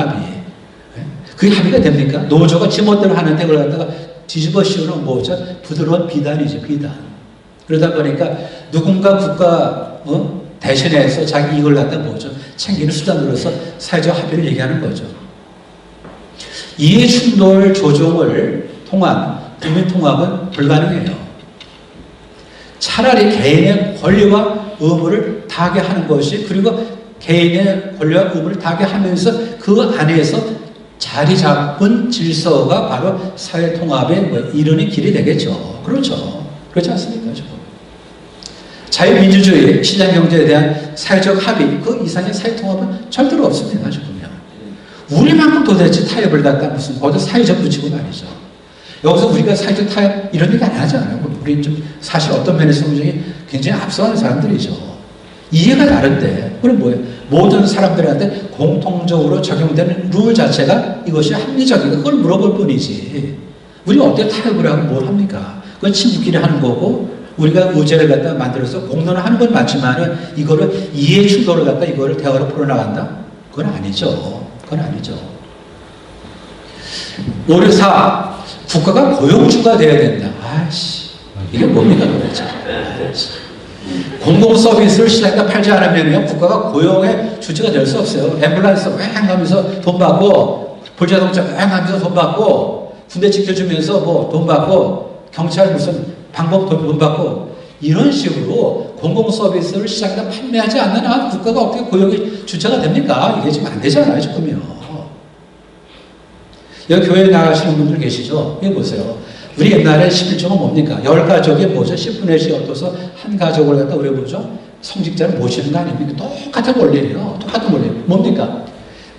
Speaker 1: 그게 합의가 됩니까? 노조가 지멋대로 하는데 그걸 갖다가 뒤집어 씌우는 뭐죠? 부드러운 비단이죠, 비단. 그러다 보니까 누군가 국가 대신해서 자기 이걸 갖다 뭐죠? 챙기는 수단으로서 사회적 합의를 얘기하는 거죠. 이해 충돌 조정을 통한 국민 통합은 불가능해요. 차라리 개인의 권리와 의무를 다하게 하는 것이 그리고 개인의 권리와 의무를 다하게 하면서 그 안에서 자리 잡은 질서가 바로 사회 통합의 이르는 길이 되겠죠. 그렇죠. 그렇지 않습니까? 지금. 자유민주주의, 시장경제에 대한 사회적 합의, 그 이상의 사회 통합은 절대로 없습니다. 지금요. 우리만큼 도대체 타협을 갖다 무슨 어디 사회적 붙이고 말이죠. 여기서 우리가 사회적 타협 이런 얘기 안 하잖아요. 우리 좀 사실 어떤 면에서 굉장히 앞서가는 사람들이죠. 이해가 다른데 그럼 뭐예요? 모든 사람들한테 공통적으로 적용되는 룰 자체가 이것이 합리적인가 그걸 물어볼 뿐이지. 우리가 어떻게 타협을 하고 뭘 합니까? 그건 친구끼리 하는 거고 우리가 의제를 갖다 만들어서 공론을 하는 건 맞지만은 이거를 이해 충돌을 갖다 이거를 대화로 풀어나간다? 그건 아니죠. 그건 아니죠. 오류 4. 국가가 고용주가 돼야 된다. 아이씨. 이게 뭡니까 도대체. 공공 서비스를 시장에다 팔지 않으면요, 국가가 고용의 주체가 될 수 없어요. 앰뷸런스 왱 하면서 돈 받고, 불자동차 왱 하면서 돈 받고, 군대 지켜주면서 뭐 돈 받고, 경찰 무슨 방법 돈 받고, 이런 식으로 공공 서비스를 시장에다 판매하지 않는 한 국가가 어떻게 고용의 주체가 됩니까? 이게 지금 안 되잖아요, 지금요. 여기 교회에 나가시는 분들 계시죠? 이거 보세요. 우리 옛날에 11조가 뭡니까? 10가족이 뭐죠? 10분의 1씩 얻어서 한 가족을 갖다 우리 뭐죠? 성직자를 모시는 거 아닙니까? 똑같은 원리예요. 똑같은 원리. 뭡니까?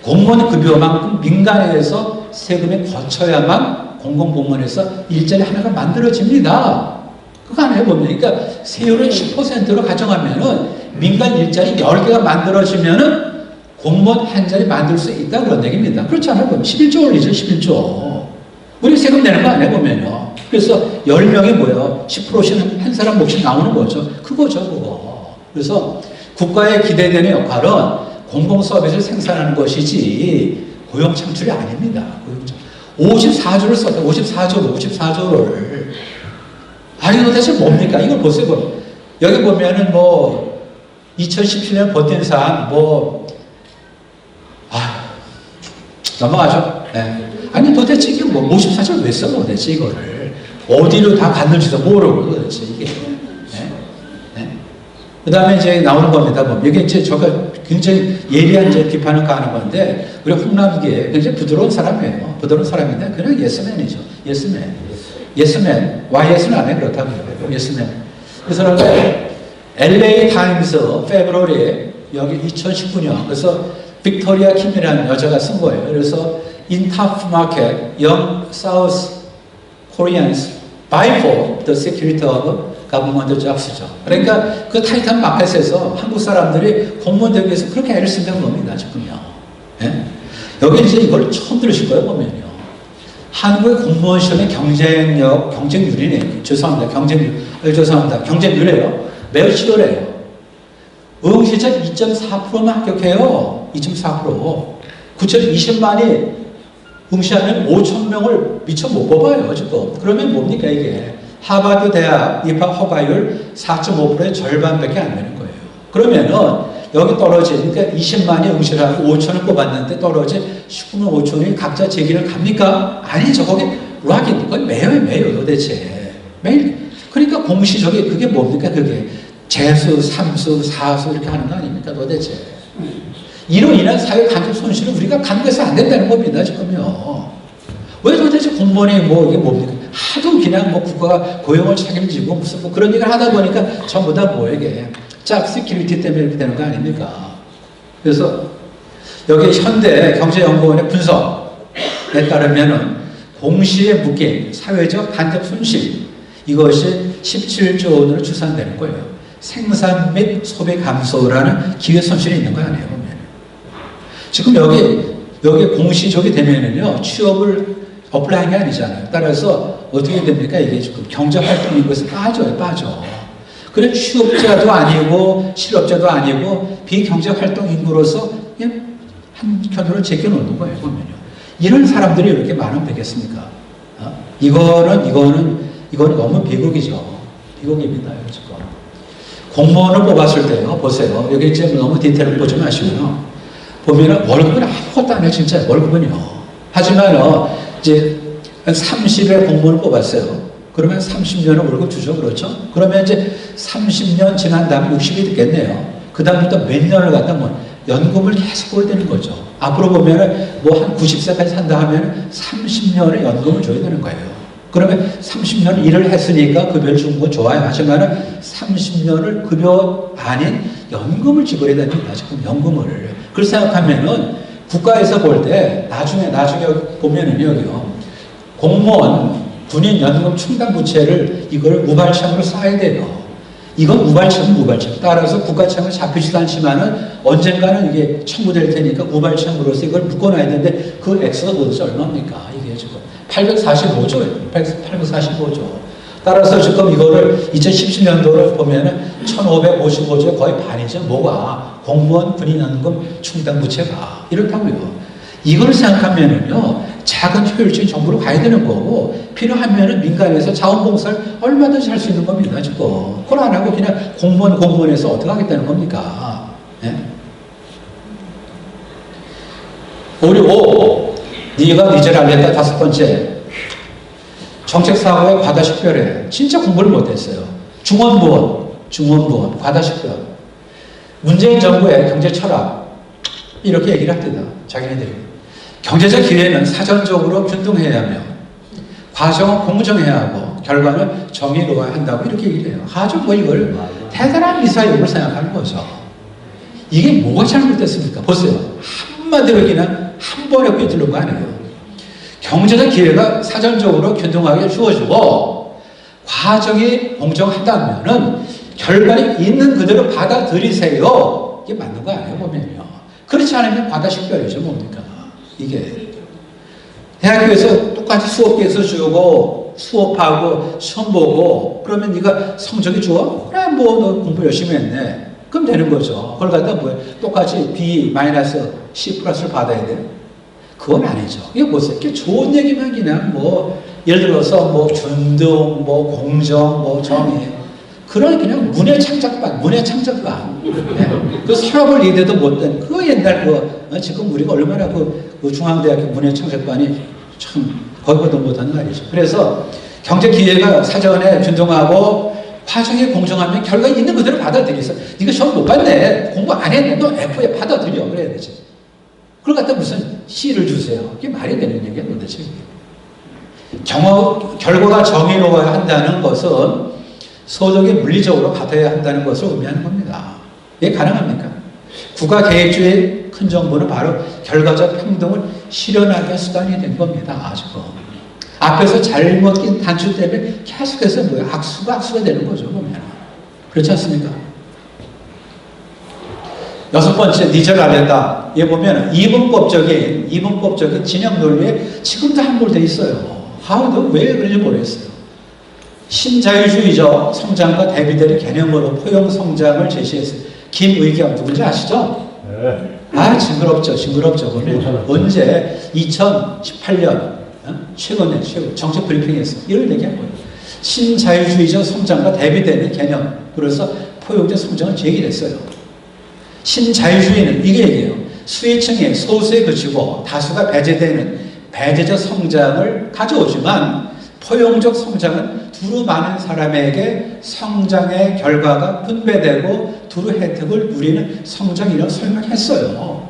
Speaker 1: 공무원 급여만큼 민간에서 세금에 거쳐야만 공공부문에서 일자리 하나가 만들어집니다. 그거 안 해보면. 그러니까 세율을 10%로 가정하면은 민간 일자리 10개가 만들어지면은 공무원 한 자리 만들 수 있다 그런 얘기입니다. 그렇지 않아요? 11조 올리죠, 11조. 우리 세금 내는 거 아니에요, 보면요. 그래서 10명이 뭐예요? 10%씩 한 사람 몫이 나오는 거죠. 그거죠, 그거. 그래서 국가에 기대되는 역할은 공공 서비스를 생산하는 것이지 고용 창출이 아닙니다. 54조를 썼다. 54조를. 아니, 도대체 뭡니까? 이걸 보세요. 여기 보면은 뭐 2017년 버틴 사안 넘어가죠. 네. 아니 도대체 이게 뭐 54절 왜 써 도대체 이거를 어디로 다 갔는지도 모르고 도대체 이게. 네? 네? 그 다음에 이제 나오는 겁니다. 이게 이제 제가 굉장히 예리한 이제 비판을 가하는 건데 우리 홍남기에 굉장히 부드러운 사람이에요. 부드러운 사람인데 그냥 예스맨이죠. 예스맨. YS는 안 해 그렇다고요. 예스맨. 그 사람은 LA 타임스 페브러리 여기 2019년 그래서 빅토리아 킴이라는 여자가 쓴 거예요. 그래서 In tough market, young South Koreans buy for the security of government jobs죠. 그러니까 그 타이탄 마켓에서 한국 사람들이 공무원 되기 위해서 그렇게 애를 쓴다는 겁니다. 지금요. 예? 여기 이제 이걸 처음 들으실 거예요. 보면요. 한국의 공무원 시험의 경쟁률이네. 죄송합니다. 경쟁률이에요. 매우 치열해요. 응시자 2.4%만 합격해요. 2.4%. 9,020만이 응시하면 5,000명을 미처 못 뽑아요, 지금. 그러면 뭡니까, 이게? 하버드 대학 입학 허가율 4.5%의 절반밖에 안 되는 거예요. 그러면은, 여기 떨어진, 그러니까 20만이 응시를 하고 5,000을 뽑았는데 떨어진 19만 5천이 각자 제기를 갑니까? 아니죠. 거기 락인, 거기 매요, 도대체. 매일. 그러니까 공시적이 그게 뭡니까, 그게? 재수, 삼수, 사수 이렇게 하는 거 아닙니까 도대체. 이로 인한 사회 간접 손실을 우리가 간과해서 안 된다는 겁니다 지금요. 왜 도대체 공무원이 뭐 이게 뭡니까? 하도 그냥 뭐 국가가 고용을 책임지고 무슨 뭐 그런 얘기를 하다 보니까 전부 다 뭐 이게 짝 시큐리티 때문에 이렇게 되는 거 아닙니까? 그래서 여기 현대 경제연구원의 분석에 따르면은 공시에 묶인 사회적 간접 손실 이것이 17조 원으로 추산되는 거예요. 생산 및 소비 감소라는 기회 손실이 있는 거 아니에요, 보면. 지금 여기 공시적이 되면은요, 취업을 어플라이한 게 아니잖아요. 따라서 어떻게 됩니까? 이게 지금 경제활동 인구에서 빠져. 그래, 취업자도 아니고, 실업자도 아니고, 비경제활동 인구로서 한편으로 제껴놓는 거예요, 보면요. 이런 사람들이 왜 이렇게 많으면 되겠습니까? 이거는 너무 비극이죠. 비극입니다, 지금. 공무원을 뽑았을 때요, 보세요. 여기 이제 너무 디테일을 보지 마시고요. 보면은 월급은 아무것도 안 해요, 진짜 월급은요. 하지만 이제 한 30의 공무원을 뽑았어요. 그러면 30년을 월급 주죠, 그렇죠? 그러면 이제 30년 지난 다음에 60이 됐겠네요. 그 다음부터 몇 년을 갖다 뭐 연금을 계속 올야 되는 거죠. 앞으로 보면은 뭐 한 90세까지 산다 하면 30년의 연금을 줘야 되는 거예요. 그러면 30년 일을 했으니까 급여를 준 거 좋아요. 하지만 30년을 급여 아닌 연금을 지불해야 됩니다. 지금 연금을. 그걸 생각하면은 국가에서 볼 때 나중에 보면은 여기요. 공무원, 군인 연금 충당 부채를 이걸 우발청으로 쌓아야 돼요. 이건 우발청. 따라서 국가청은 잡히지도 않지만은 언젠가는 이게 청구될 테니까 우발청으로서 이걸 묶어놔야 되는데 그 액수가 도대체 얼마입니까? 이게 지금 845조예요. 845조. 따라서 지금 이거를 2017년도를 보면은 1555조의 거의 반이죠. 뭐가? 공무원 군인연금 충당 부채가. 이렇다고요. 이걸 생각하면은요, 작은 효율적인 정부로 가야 되는 거고, 필요하면은 민간에서 자원봉사를 얼마든지 할 수 있는 겁니다, 지금. 그걸 안 하고 그냥 공무원에서 어떻게 하겠다는 겁니까? 예? 우리 5. 네가 니제를 알겠다. 5번째. 정책사고에 과다식별해. 진짜 공부를 못했어요. 중원부원, 과다식별. 문재인 정부의 경제 철학, 이렇게 얘기를 합니다. 자기네들이. 경제적 기회는 사전적으로 균등해야 하며, 과정은 공정해야 하고, 결과는 정의로워야 한다고 이렇게 얘기를 해요. 아주 뭐 이걸 대단한 미사역을 생각하는 거죠. 이게 뭐가 잘못됐습니까? 보세요. 한마디로 그냥 한 번에 꿰뚫는 거 아니에요. 경제적 기회가 사전적으로 균등하게 주어지고 과정이 공정하다면은 결과는 있는 그대로 받아들이세요. 이게 맞는 거 아니에요, 보면요. 그렇지 않으면 과다식별이죠, 뭡니까? 이게 대학교에서 똑같이 수업계에서 주고 수업하고 시험 보고 그러면 네가 성적이 좋아? 그래, 뭐 너 공부 열심히 했네. 그럼 되는 거죠. 그걸 갖다 뭐야? 똑같이 B 마이너스 C 플러스를 받아야 돼? 그건 아니죠. 이게 보세요. 이렇게 좋은 얘기만 그냥 뭐 예를 들어서 뭐 균등, 뭐 공정, 뭐 정의 그런 그냥 문해 창작반. 네. 그 사업을 리더도 못된 그 옛날 지금 우리가 얼마나 그 중앙대학교 문해 창작반이 참 거기보다 못하는 거 아니죠. 그래서 경제 기회가 사전에 균등하고 과정이 공정하면 결과 있는 그대로 받아들이서 네가 시험 못 봤네. 공부 안 했네. 너 F에 받아들여. 그래야 되지. 그걸 갖다 무슨 C를 주세요. 이게 말이 되는 얘기야 도대체. 결과가 정의로워야 한다는 것은 소득이 물리적으로 같아야 한다는 것을 의미하는 겁니다. 이게 가능합니까? 국가계획주의 큰 정부는 바로 결과적 평등을 실현하기 위한 수단이 된 겁니다. 지금. 앞에서 잘못 낀 단추 때문에 계속해서 뭐예요? 악수가 되는 거죠. 보면. 그렇지 않습니까? 6번째, 니제를 알렸다. 얘 보면 이분법적인 진영 논리에 지금도 함몰되어 있어요. 왜 그런지 모르겠어요. 신자유주의적 성장과 대비되는 개념으로 포용 성장을 제시했어요. 김의겸 누군지 아시죠? 네. 징그럽죠. 보면 언제 2018년 최근에 정책 브리핑에서 이런 얘기한 거예요. 신자유주의적 성장과 대비되는 개념. 그래서 포용적 성장을 제기했어요. 신자유주의는 이게 얘기해요. 수혜층이 소수에 그치고 다수가 배제되는 배제적 성장을 가져오지만 포용적 성장은 두루 많은 사람에게 성장의 결과가 분배되고 두루 혜택을 누리는 성장이라고 설명했어요.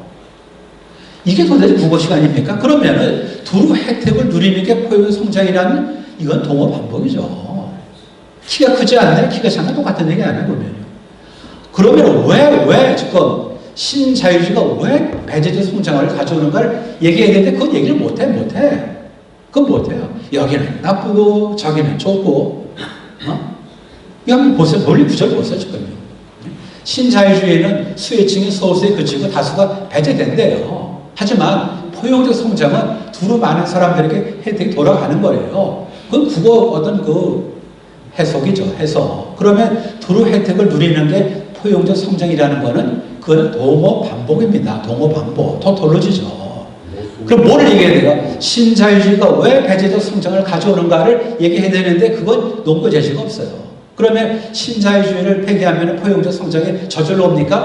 Speaker 1: 이게 도대체 국어 시간입니까? 그러면은 두루 혜택을 누리는 게 포용 성장이라는 이건 동어 반복이죠. 키가 크지 않네, 키가 작네 똑같은 얘기 아니에요, 보면요. 그러면 왜 지금 신자유주의가 왜 배제적 성장을 가져오는가를 얘기해야 되는데 그건 얘기를 못해. 그건 못해요. 여기는 나쁘고 저기는 좋고 이거 한번 보세요. 논리 구절 보세요. 지금요. 신자유주의는 수혜층이 소수에 그치고 다수가 배제된대요. 하지만 포용적 성장은 두루 많은 사람들에게 혜택이 돌아가는 거예요. 그건 국어 어떤 그 해석이죠. 해석. 그러면 두루 혜택을 누리는 게 포용적 성장이라는 거는 그거는 동어 반복입니다. 동어 반복. 토톨로지죠. 그럼 뭐를 얘기해야 돼요? 신자유주의가 왜 배제적 성장을 가져오는가를 얘기해야 되는데 그건 논거 제시가 없어요. 그러면 신자유주의를 폐기하면 포용적 성장이 저절로 옵니까?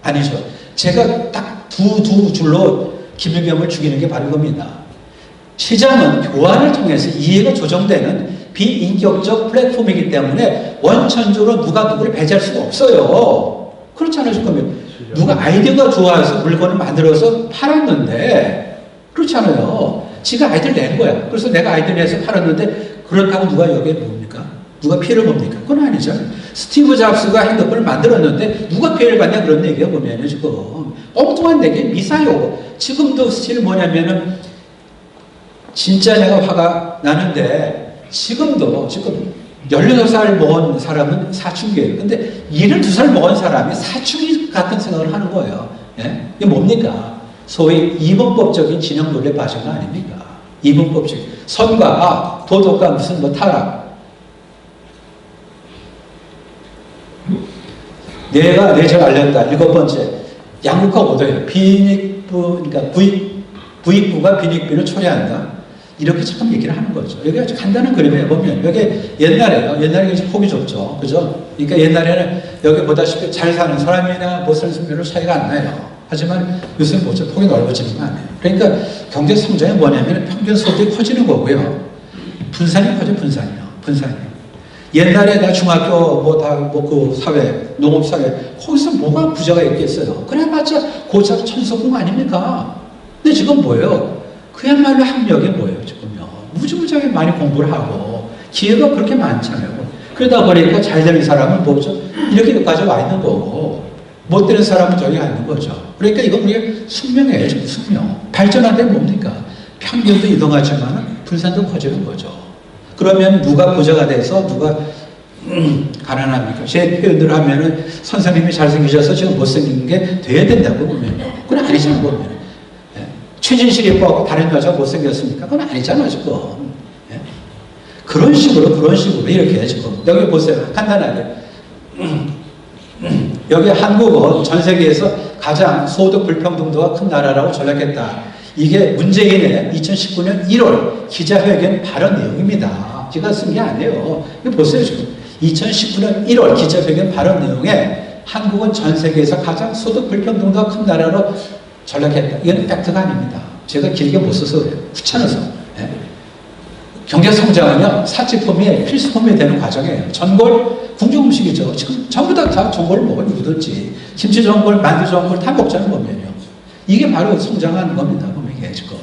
Speaker 1: 아니죠. 제가 딱 두 줄로 김의겸을 죽이는 게 바로 이겁니다. 시장은 교환을 통해서 이해가 조정되는 비인격적 플랫폼이기 때문에 원천적으로 누가 누구를 배제할 수가 없어요. 그렇지 않으실 거면 누가 아이디어가 좋아서 물건을 만들어서 팔았는데 그렇지 않아요. 지가 아이디어를 낸 거야. 그래서 내가 아이디어를 내서 팔았는데 그렇다고 누가 여기에 뭡니까? 누가 피해를 봅니까? 그건 아니죠. 스티브 잡스가 핸드폰을 만들었는데 누가 피해를 받냐 그런 얘기가 보면은 지금 엉뚱한 얘기 미사요. 지금도 스틸 뭐냐면은 진짜 내가 화가 나는데 지금 16살 먹은 사람은 사춘기예요. 근데 72살 먹은 사람이 사춘기 같은 생각을 하는 거예요. 예? 이게 뭡니까? 소위 이분법적인 진영 논리에 빠진 거 아닙니까? 이분법적인 선과 도덕과 무슨 뭐 타락 얘가 뇌절 알렸다. 7번째, 양극화 오도예요. 비익부, 그러니까 부익부가 비익비를 초래한다. 이렇게 조금 얘기를 하는 거죠. 여기 아주 간단한 그림이에요. 보면 여기 옛날에요. 옛날에 이제 폭이 좁죠. 그죠? 그러니까 옛날에는 여기 보다시피 잘 사는 사람이나 못 사는 사람이 별로 차이가 안 나요. 하지만 요새는 뭐죠? 폭이 넓어지는 거 아니에요. 그러니까 경제 성장이 뭐냐면 평균 소득이 커지는 거고요. 분산이 커져, 분산이요. 분산이. 옛날에 나 중학교 그 사회, 농업 사회, 거기서 뭐가 부자가 있겠어요? 그래봤자 고작 천석궁 아닙니까? 근데 지금 뭐예요? 그야말로 학력이 뭐예요, 지금요? 무지무지하게 많이 공부를 하고, 기회가 그렇게 많잖아요. 그러다 보니까 잘 되는 사람은 뭐죠? 이렇게 여기까지 와 있는 거고, 못 되는 사람은 저기 가 있는 거죠. 그러니까 이건 우리의 숙명이에요, 지금 숙명. 발전한 데 뭡니까? 평균도 이동하지만 분산도 커지는 거죠. 그러면 누가 부자가 돼서 누가 가난합니까? 제 표현대로 하면은 선생님이 잘생기셔서 지금 못생긴 게 돼야 된다고 보면요. 그건 아니잖아요, 보면. 최진실 예뻐하고 다른 여자 못생겼습니까? 그건 아니잖아, 지금. 예? 그런 식으로 이렇게 지금. 여기 보세요. 간단하게. 여기 한국은 전 세계에서 가장 소득 불평등도가 큰 나라라고 전략했다. 이게 문재인의 2019년 1월 기자회견 발언 내용입니다. 제가 쓴 게 아니에요. 이거 보세요, 지금. 2019년 1월 기자회견 발언 내용에 한국은 전 세계에서 가장 소득 불평등도가 큰 나라로 전략했다. 이건 팩트가 아닙니다. 제가 길게 못 써서 그래요. 귀찮아서. 예? 경제 성장은요, 사치품이 필수품이 되는 과정이에요. 전골, 궁중음식이죠. 지금 전부 다 전골을 먹어요. 누구든지. 김치 전골, 만두 전골 다 먹자는 거면요. 이게 바로 성장하는 겁니다. 이게 지금.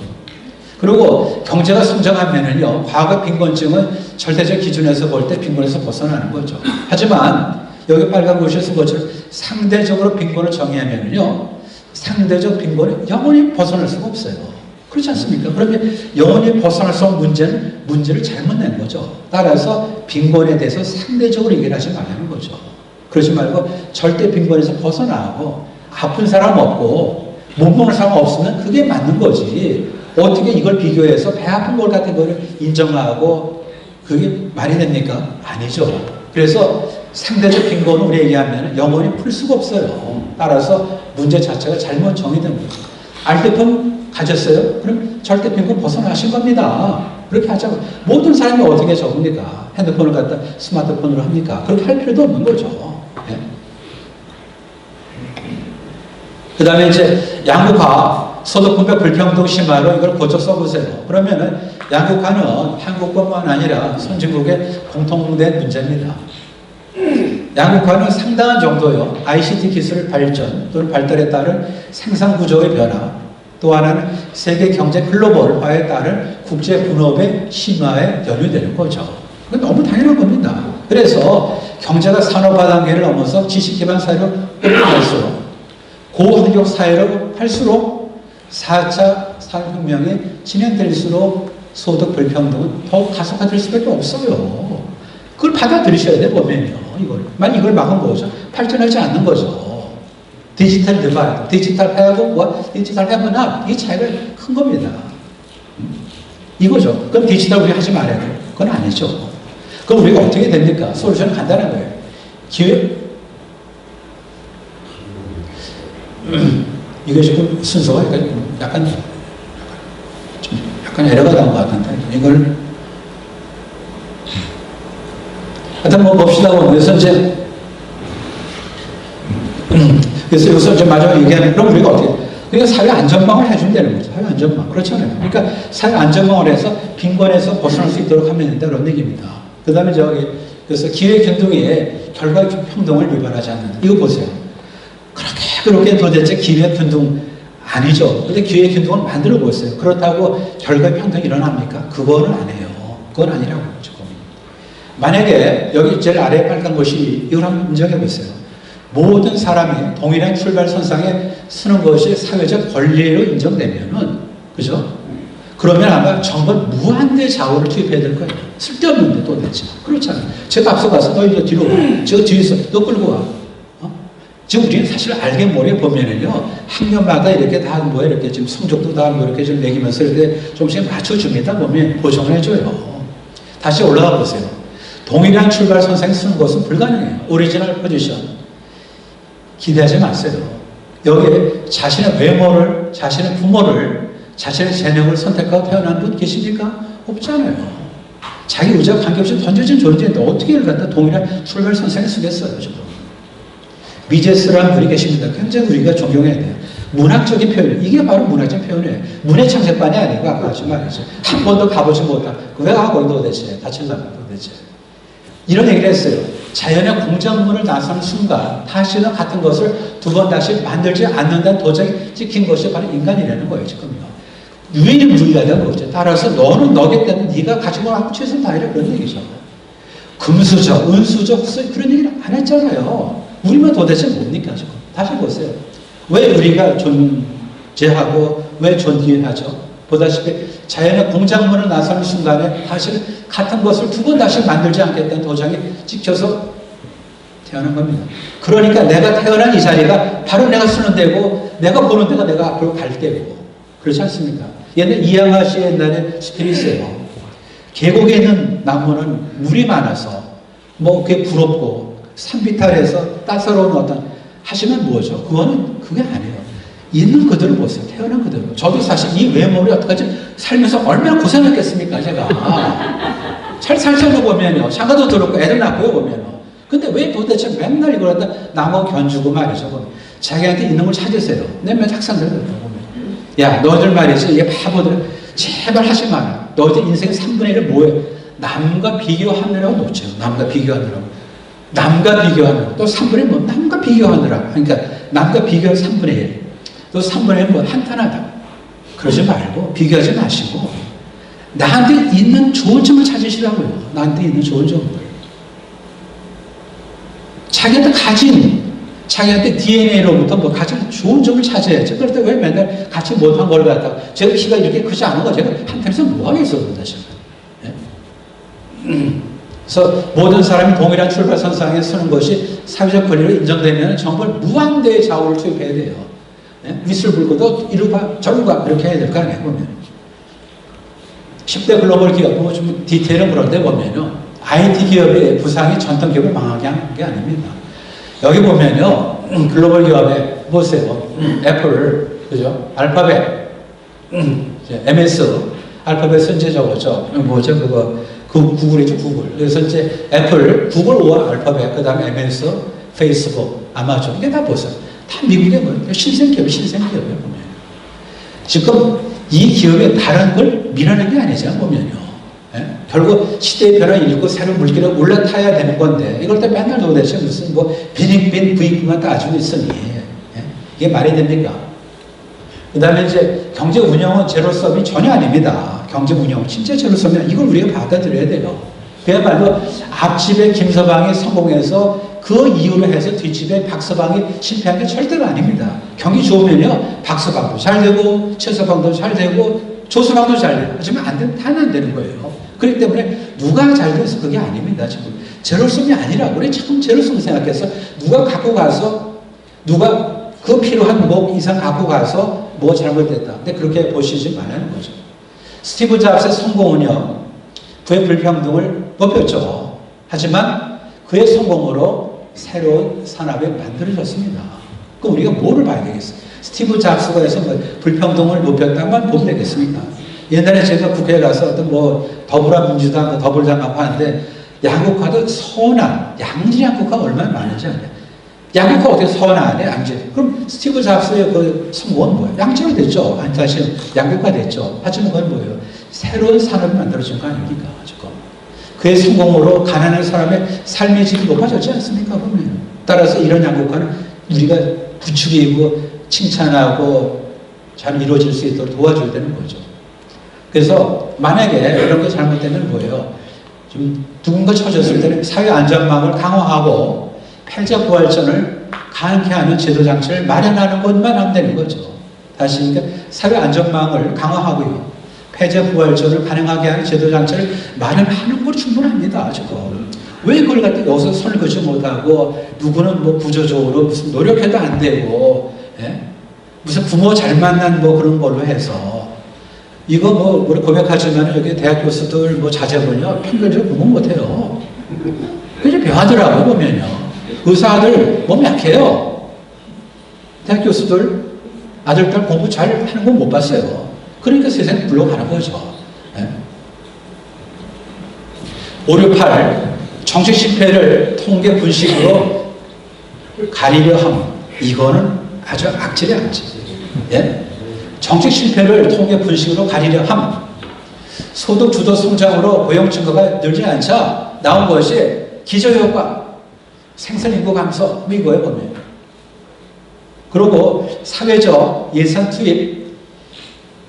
Speaker 1: 그리고 경제가 성장하면은요, 과거 빈곤증은 절대적 기준에서 볼 때 빈곤에서 벗어나는 거죠. 하지만 여기 빨간 글씨에 쓴 것처럼 상대적으로 빈곤을 정의하면은요, 상대적 빈곤은 영원히 벗어날 수가 없어요. 그렇지 않습니까? 그러면 영원히 벗어날 수 없는 문제를 잘못 낸 거죠. 따라서 빈곤에 대해서 상대적으로 얘기를 하지 말라는 거죠. 그러지 말고 절대 빈곤에서 벗어나고 아픈 사람 없고 못 먹는 사람 없으면 그게 맞는 거지. 어떻게 이걸 비교해서 배 아픈 것 같은 거를 인정하고 그게 말이 됩니까? 아니죠. 그래서 상대적 빈곤을 우리 얘기하면 영원히 풀 수가 없어요. 따라서 문제 자체가 잘못 정의된 거예요. 알뜰폰 가졌어요? 그럼 절대 빈곤 벗어나신 겁니다. 그렇게 하자고. 모든 사람이 어떻게 적습니까? 핸드폰을 갖다 스마트폰으로 합니까? 그렇게 할 필요도 없는 거죠. 네. 그 다음에 이제 양극화, 소득분배 불평등 심화로 이걸 고쳐 써보세요. 그러면은 양극화는 한국뿐만 아니라 선진국의 공통된 문제입니다. 양극화는 상당한 정도요, ICT 기술 발전 또는 발달에 따른 생산 구조의 변화, 또 하나는 세계 경제 글로벌화에 따른 국제 분업의 심화에 연유되는 거죠. 그건 너무 당연한 겁니다. 그래서 경제가 산업화 단계를 넘어서 지식 기반 사회로 올라갈수록 고환경 사회로 할수록 4차 산업혁명이 진행될수록 소득 불평등은 더욱 가속화될 수밖에 없어요. 그걸 받아들이셔야 돼, 보면요. 만약 이걸 막은 거죠. 발전하지 않는 거죠. 디지털 디바이드, 디지털 폐하고 디지털 폐하나 이 차이가 큰 겁니다. 이거죠. 그럼 디지털 우리 하지 말아야 돼요. 그건 아니죠. 그럼 우리가 어떻게 됩니까? 솔루션은 간단한 거예요. 기회. 이게 지금 순서가 약간 에러가 나온 것 같은데 이걸 하여튼 뭐 봅시다. 그래서 이제 그래서 여기서 이제 마지막에 얘기하는, 그럼 우리가 어떻게, 그러니까 사회 안전망을 해준다는 거죠. 사회 안전망. 그렇잖아요. 그러니까 사회 안전망을 해서 빈곤에서 벗어날 수 있도록 하면 된다. 그런 얘기입니다. 그 다음에 그래서 기회균등의 결과평등을 유발하지 않는다. 이거 보세요. 그렇게 도대체 기회균등 아니죠. 근데 기회균등을 만들어 보세요. 그렇다고 결과평등이 일어납니까? 그거는 아니에요. 그건 아니라고 지금. 만약에 여기 제일 아래 빨간 것이 이걸 한번 인정해 보세요. 모든 사람이 동일한 출발선상에 서는 것이 사회적 권리로 인정되면은, 그죠? 그러면 아마 정말 무한대 자원을 투입해야 될 거예요. 쓸데없는데 도대체. 그렇잖아요. 제가 앞서 가서 너 이제 뒤로, 저 뒤에서 너 끌고 와. 지금 우리는 사실 알게 모르게 보면은요, 학년마다 이렇게 다 이렇게 지금 성적도 다 이렇게 좀 매기면서 이렇게 조금씩 맞춰줍니다. 보면 보정을 해줘요. 다시 올라가 보세요. 동일한 출발선상에 서는 것은 불가능해요. 오리지널 포지션. 기대하지 마세요. 여기에 자신의 외모를, 자신의 부모를, 자신의 재능을 선택하고 태어난 분 계십니까? 없잖아요. 자기 의지와 관계없이 던져진 존재인데 어떻게 이를 갖다 동일한 출발선상에 쓰겠어요, 지금. 미제스라는 분이 계십니다. 굉장히 우리가 존경해야 돼요. 문학적인 표현, 이게 바로 문학적인 표현이에요. 문의 창세반이 아니고 아까 하신 말이죠. 한 번도 가보지 못한, 왜 가고 도대체, 다친 사람 도대체. 이런 얘기를 했어요. 자연의 공작문을 나서는 순간 다시는 같은 것을 두 번 다시 만들지 않는다는 도장이 찍힌 것이 바로 인간이라는 거예요, 지금요. 유일무이하다는 거죠. 따라서 너는 너기 때문에 네가 가지고 하고 최선을 다해라 그런 얘기죠. 금수저, 은수저, 흑수저 그런 얘기를 안 했잖아요. 우리만 도대체 뭡니까 지금? 다시 보세요. 왜 우리가 존재하고 왜 존귀하죠? 보다시피 자연의 공작문을 나서는 순간에 다시 같은 것을 두 번 다시 만들지 않겠다는 도장이 찍혀서 태어난 겁니다. 그러니까 내가 태어난 이 자리가 바로 내가 쓰는 데고 내가 보는 데가 내가 앞으로 갈 데고 그렇지 않습니까? 옛날 이양화 씨 옛날에 스킬이 있어요. 계곡에 있는 나무는 물이 많아서 뭐 그게 부럽고 산비탈해서 따사로운 어떤 하시면 뭐죠? 그게 아니에요. 있는 그대로 보세요. 태어난 그대로. 저도 사실 이 외모를 어떡하지? 살면서 얼마나 고생했겠습니까, 제가. 잘 살살로 보면요. 장가도 들었고 애들 낳고요, 보면요. 근데 왜 도대체 맨날 이걸 갖다 나무 견주고 말이죠. 보면. 자기한테 있는 걸 찾으세요. 내 맨 학생들 보면. 야, 너희들 말이지. 이게 바보들. 제발 하지 마라. 너희들 인생의 3분의 1을 뭐해? 남과 비교하느라고 놓쳐요. 남과 비교하느라고. 남과 비교하느라고. 또 3분의 1 뭐? 남과 비교하느라고. 그러니까 남과 비교할 3분의 1. 또 3분의 1 뭐? 한탄하다. 그러지 말고 비교하지 마시고 나한테 있는 좋은 점을 찾으시라고요. 나한테 있는 좋은 점을. 자기한테 가진 자기한테 DNA로부터 뭐 가장 좋은 점을 찾아야지. 그럴 때 왜 맨날 같이 못한 걸 갖다가 제가 키가 이렇게 크지 않은 거 제가 한편에서 뭐 하겠어 그런다 지금. 예? 그래서 모든 사람이 동일한 출발선상에 서는 것이 사회적 권리로 인정되면 정말 무한대의 좌우를 투입해야 돼요. 예? 윗을 불고도 이리 가 저리 가 이렇게 해야 될 거 아니에요 보면. 10대 글로벌 기업 뭐 좀 디테일은 그런데 보면요. IT 기업의 부상이 전통 기업을 망하게 하는 게 아닙니다. 여기 보면요, 글로벌 기업에, 보세요. 애플, 그죠? 알파벳, MS, 알파벳은 이제 저거죠. 뭐죠? 구글이죠, 구글. 그래서 이제 애플, 구글과 알파벳, 그 다음에 MS, 페이스북, 아마존. 이게 다 보세요. 다 미국의 뭐, 신생기업이에요, 보면. 지금 이 기업의 다른 걸 밀어내는 게 아니죠, 보면요. 예? 결국 시대의 변화를 읽고 새로운 물길에 올라타야 되는 건데 이걸 때 맨날 도대체 무슨 뭐 빈익빈 부익부만 따지고 있으니 예? 이게 말이 됩니까? 그 다음에 이제 경제 운영은 제로섬이 전혀 아닙니다. 경제 운영은 진짜 제로섬이 아니라 이걸 우리가 받아들여야 돼요. 그야말로 앞집에 김서방이 성공해서 그 이유로 해서 뒷집에 박서방이 실패한 게 절대로 아닙니다. 경기 좋으면요 박서방도 잘 되고 최서방도 잘 되고 조서방도 잘 되고 하지만 안 되면 다는 안 되는 거예요. 그렇기 때문에 누가 잘 돼서 그게 아닙니다. 지금 제로섬이 아니라고 우리 참 제로섬 생각해서 누가 갖고 가서 누가 그 필요한 목 이상 갖고 가서 뭐 잘못됐다. 근데 그렇게 보시지 말라는 거죠. 스티브 잡스의 성공은요 그의 불평등을 높였죠. 하지만 그의 성공으로 새로운 산업이 만들어졌습니다. 그럼 우리가 뭐를 봐야 되겠어요? 스티브 잡스가 해서 뭐 불평등을 높였다만 보면 되겠습니까? 옛날에 제가 국회에 가서 어떤 뭐 더불어민주당 더불장갑 하는데 양극화도 선한 양질 양극화가 얼마나 많은지 아냐? 양극화 어떻게 선하네 양질? 그럼 스티브 잡스의 그 성공은 뭐예요? 양질이 됐죠. 아니 사실 양극화 됐죠. 하지만 그건 뭐예요? 새로운 산업이 만들어진 거 아닙니까? 지금 그의 성공으로 가난한 사람의 삶의 질이 높아졌지 않습니까? 보면 따라서 이런 양극화는 우리가 부추기고 칭찬하고 잘 이루어질 수 있도록 도와줘야 되는 거죠. 그래서 만약에 이런 게 잘못되면 뭐예요? 좀 누군가 쳐졌을 때는 사회 안전망을 강화하고 패자부활전을 가능케 하는 제도장치를 마련하는 것만 하면 되는 거죠. 다시 그러니까 사회 안전망을 강화하고요. 패자부활전을 가능하게 하는 제도장치를 마련하는 건 충분합니다. 지금. 왜 그걸 갖다 여기서 선을 그지 못하고 누구는 뭐 구조적으로 무슨 노력해도 안 되고 예? 무슨 부모 잘 만난 뭐 그런 걸로 해서 이거 뭐 우리 고백하지만 여기 대학 교수들 뭐 자제분요 평균적으로 공부 못해요. 그냥 묘하더라고요 보면요. 의사들 몸 약해요. 대학 교수들, 아들, 딸 공부 잘 하는 거 못 봤어요. 그러니까 세상에 불러가는 거죠. 예? 568, 정책 실패를 통계 분식으로 가리려 함. 이거는 아주 악질의 악질. 예? 정책 실패를 통계 분식으로 가리려 함. 소득 주도 성장으로 고용 증가가 늘지 않자 나온 것이 기저효과, 생산인구 감소, 이거에 보면. 그리고 사회적 예산 투입,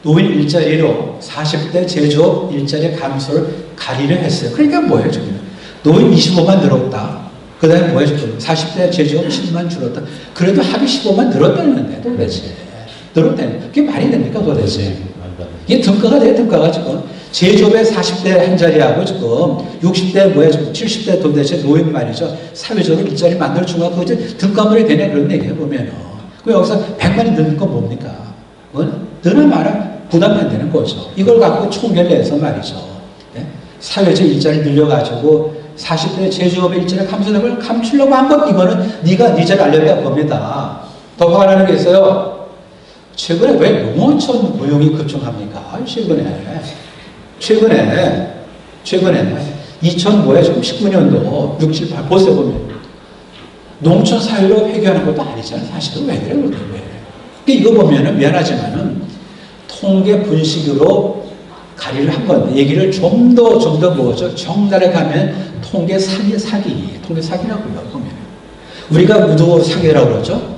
Speaker 1: 노인 일자리로 40대 제조업 일자리 감소를 가리려 했어요. 그러니까 뭐예요, 지금? 노인 25만 늘었다. 그 다음에 뭐예요, 지금? 40대 제조업 7만 줄었다. 그래도 합이 15만 늘었다는데, 도대체. 늘었다는 그게 말이 됩니까, 도대체? 이게 등가가 돼요, 등가가 지금. 제조업의 40대 한 자리하고 지금 60대 뭐야, 지금 70대 도대체 노인 말이죠. 사회적으로 일자리 만들 중하고 이제 등가물이 되냐 그런 얘기예요, 보면은. 그 여기서 100만이 늘는 건 뭡니까? 그건 늘어 말아 부담이 안 되는 거죠. 이걸 갖고 총계를 내서 말이죠. 예? 사회적 일자리 늘려가지고 40대 제조업의 일자리 감소되는 걸 감추려고 한 것, 이거는 네가 네 잘 알려야 겁니다. 더 화가 나는 게 있어요. 최근에 왜 농어촌 고용이 급증합니까? 최근에 2019년도 6, 7, 8 보세요 보면 농촌 사회로 회귀하는 것도 아니잖아요. 사실은 왜 그래? 왜? 이거 보면은 미안하지만은 통계 분식으로 가리를 한 건데 얘기를 좀 더 뭐죠? 정달에 가면 통계 사기라고요. 보면 우리가 무도 사기라고 그러죠.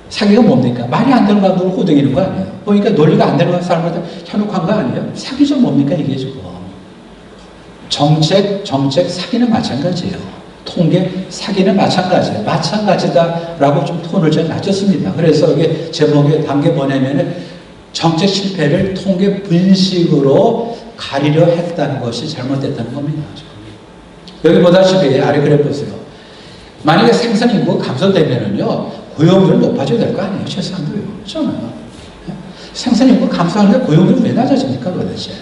Speaker 1: 사기가 뭡니까? 말이 안 되는 사람들을 호등이는 거 아니에요? 보니까 논리가 안 되는 사람한테 현혹한 거 아니에요? 사기죠 뭡니까 이게 지금? 정책 사기는 마찬가지예요. 통계 사기는 마찬가지예요. 마찬가지다라고 좀 톤을 좀 낮췄습니다. 그래서 이게 제목에 담겨 보내면은 정책 실패를 통계 분식으로 가리려 했다는 것이 잘못됐다는 겁니다. 여기 보다시피 아래 그래 보세요. 만약에 생산 인구가 감소되면은요 고용률은 높아져야 될 거 아니에요. 최소한도요. 그렇잖아요. 생산 인구 감소하는데 고용률은 왜 낮아집니까 도대체?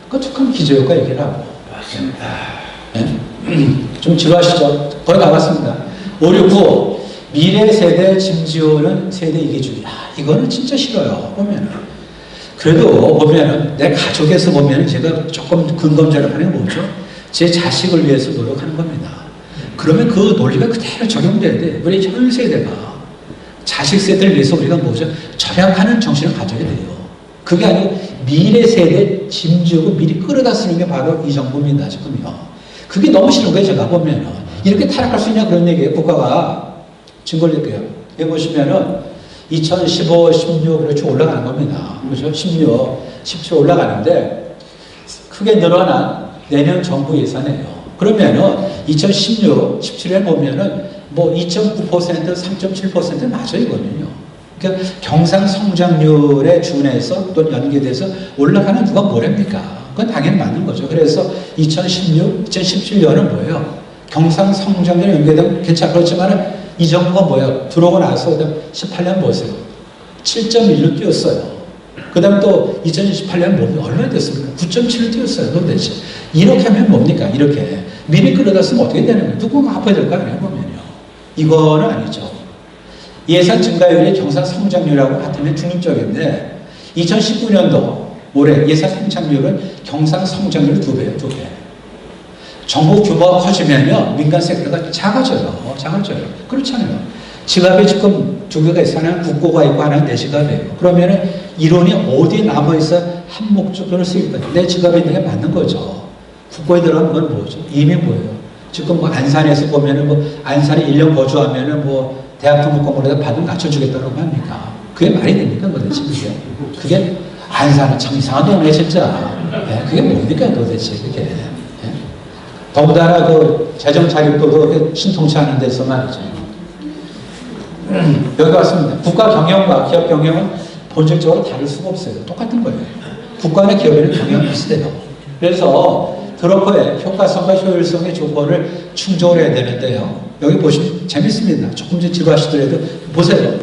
Speaker 1: 그 툭하면 기저효과 얘기를 하고. 좀 지루하시죠? 거의 다 왔습니다. 569 미래 세대 짐지우는 세대 이기주의. 이거는 진짜 싫어요. 보면은 그래도 보면은 내 가족에서 보면은 제가 조금 근검절을 하는 게 뭐죠? 제 자식을 위해서 노력하는 겁니다. 그러면 그 논리가 그대로 적용돼야 돼. 우리 현 세대가 자식 세대를 위해서 우리가 뭐죠? 절약하는 정신을 가져야 돼요. 그게 아니고 미래 세대 짐지우고 미리 끌어다 쓰는 게 바로 이 정부입니다. 지금요. 그게 너무 싫은 거예요. 제가 보면은 이렇게 타락할 수 있냐 그런 얘기예요. 국가가 증거를 낼게요. 여기 보시면은 2015, 16 그렇게 올라가는 겁니다. 그렇죠? 16, 17 올라가는데 크게 늘어난 내년 정부 예산이에요. 그러면은 2016, 17에 보면은 뭐 2.9%, 3.7% 맞아요, 이거는요. 그러니까 경상 성장률에 준해서 또 연계돼서 올라가는 누가 뭐랍니까? 그건 당연히 맞는 거죠. 그래서 2016, 2017년은 뭐예요? 경상 성장률에 연계되면 괜찮아. 그렇지만은 이 정부가 뭐예요? 들어오고 나서 18년 보세요. 7.1로 뛰었어요. 그 다음에 또 2018년 뭐 얼마나 됐습니까? 9.7로 뛰었어요. 도대체. 이렇게 하면 뭡니까? 이렇게. 미리 끌어다 쓰면 어떻게 되는 거예요? 누군가 아파야 될 거 아니에요? 보면요. 이거는 아니죠. 예산 증가율이 경상 성장률하고 같으면 중립적인데 2019년도 올해 예산 성장률은 경상 성장률 2배예요. 2배. 정부 규모가 커지면요 민간 섹터가 작아져요. 그렇잖아요. 지갑에 지금 2개가 있어. 하나는 국고가 있고 하나는 내 지갑이에요. 그러면은 이론이 어디에 남아있어 한 목적으로 쓰일 거예요. 내 지갑에 있는 게 맞는 거죠. 국고에 들어가는 건 뭐죠? 이미 뭐예요? 지금 뭐 안산에서 보면은 뭐 안산에 1년 거주하면은 뭐 대학 등록금으로 받으면 낮춰주겠다고 합니까? 그게 말이 됩니까? 도대체 그게 안산은 참 이상한 동네 진짜. 그게 뭡니까 도대체 그게. 더군다나 그 재정 자립도도 신통치 않은 데서 말이죠. 여기 왔습니다. 국가 경영과 기업 경영은 본질적으로 다를 수가 없어요. 똑같은 거예요. 국가나 기업에는 경영이 비슷해요. 그래서 드러커의 효과성과 효율성의 조건을 충족을 해야 되는데요. 여기 보시면 재밌습니다. 조금 좀 지루하시더라도 보세요.